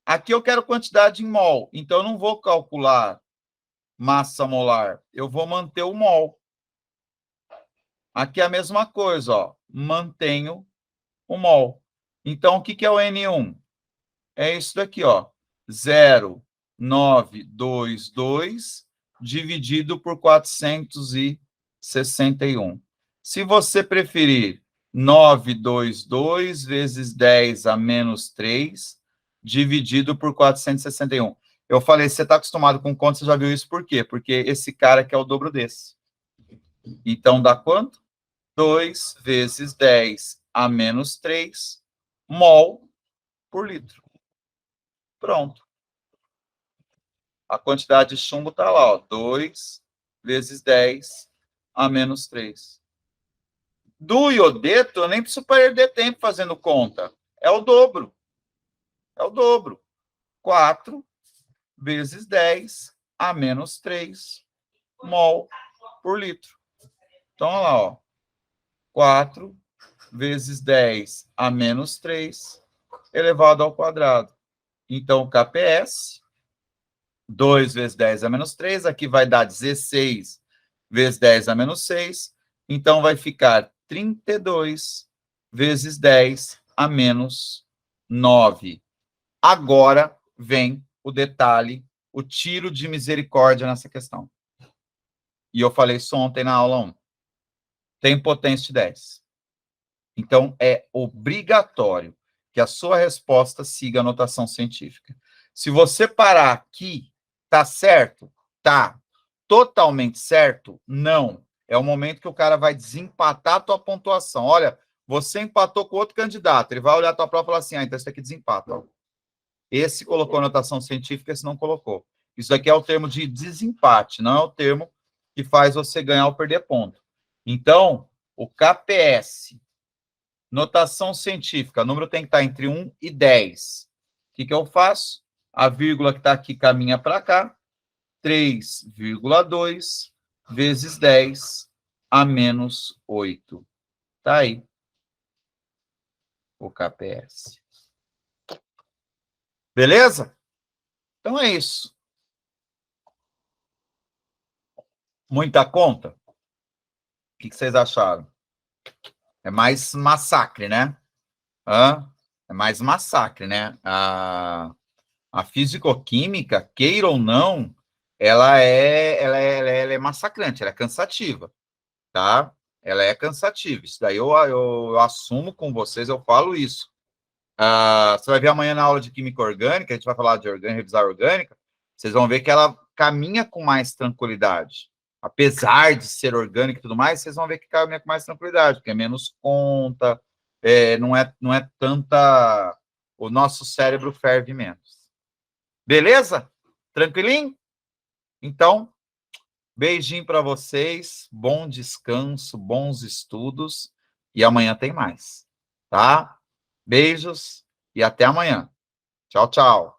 Aqui eu quero quantidade em mol, então eu não vou calcular massa molar, eu vou manter o mol. Aqui é a mesma coisa, ó, mantenho o mol. Então, o que é o N1? É isso daqui, ó, 0,922 dividido por 461. Se você preferir, 922 vezes 10 a menos 3, dividido por 461. Eu falei, você está acostumado com conta, você já viu isso por quê? Porque esse cara aqui é o dobro desse. Então, dá quanto? 2 vezes 10 a menos 3 mol por litro. Pronto. A quantidade de chumbo está lá, ó, 2 vezes 10 a menos 3. Do iodeto, eu nem preciso perder tempo fazendo conta. É o dobro. É o dobro. 4 vezes 10 a menos 3 mol por litro. Então, olha lá, ó. 4 vezes 10 a menos 3 elevado ao quadrado. Então, o KPS, 2 vezes 10 a menos 3, aqui vai dar 16 vezes 10 a menos 6. Então, vai ficar 32 vezes 10 a menos 9. Agora vem o detalhe, o tiro de misericórdia nessa questão. E eu falei isso ontem na aula 1. Tem potência de 10. Então, é obrigatório que a sua resposta siga a notação científica. Se você parar aqui, tá certo? Tá. Totalmente certo? Não. É o momento que o cara vai desempatar a tua pontuação. Olha, você empatou com outro candidato. Ele vai olhar a tua prova e falar assim, então isso aqui desempata. Ó. Esse colocou notação científica, esse não colocou. Isso aqui é o termo de desempate, não é o termo que faz você ganhar ou perder ponto. Então, o KPS, notação científica, o número tem que estar entre 1 e 10. O que eu faço? A vírgula que está aqui caminha para cá. 3,2 vezes 10 a menos 8. Tá aí o KPS. Beleza? Então é isso. Muita conta? O que vocês acharam? É mais massacre, né? É mais massacre, né? A fisicoquímica, queira ou não, ela é massacrante, ela é cansativa, tá? Ela é cansativa. Isso daí eu assumo com vocês, eu falo isso. Você vai ver amanhã na aula de química orgânica, a gente vai falar de revisar orgânica, vocês vão ver que ela caminha com mais tranquilidade. Apesar de ser orgânica e tudo mais, vocês vão ver que caminha com mais tranquilidade, porque é menos conta, não é tanta... O nosso cérebro ferve menos. Beleza? Tranquilinho? Então, beijinho para vocês, bom descanso, bons estudos, e amanhã tem mais, tá? Beijos e até amanhã. Tchau, tchau.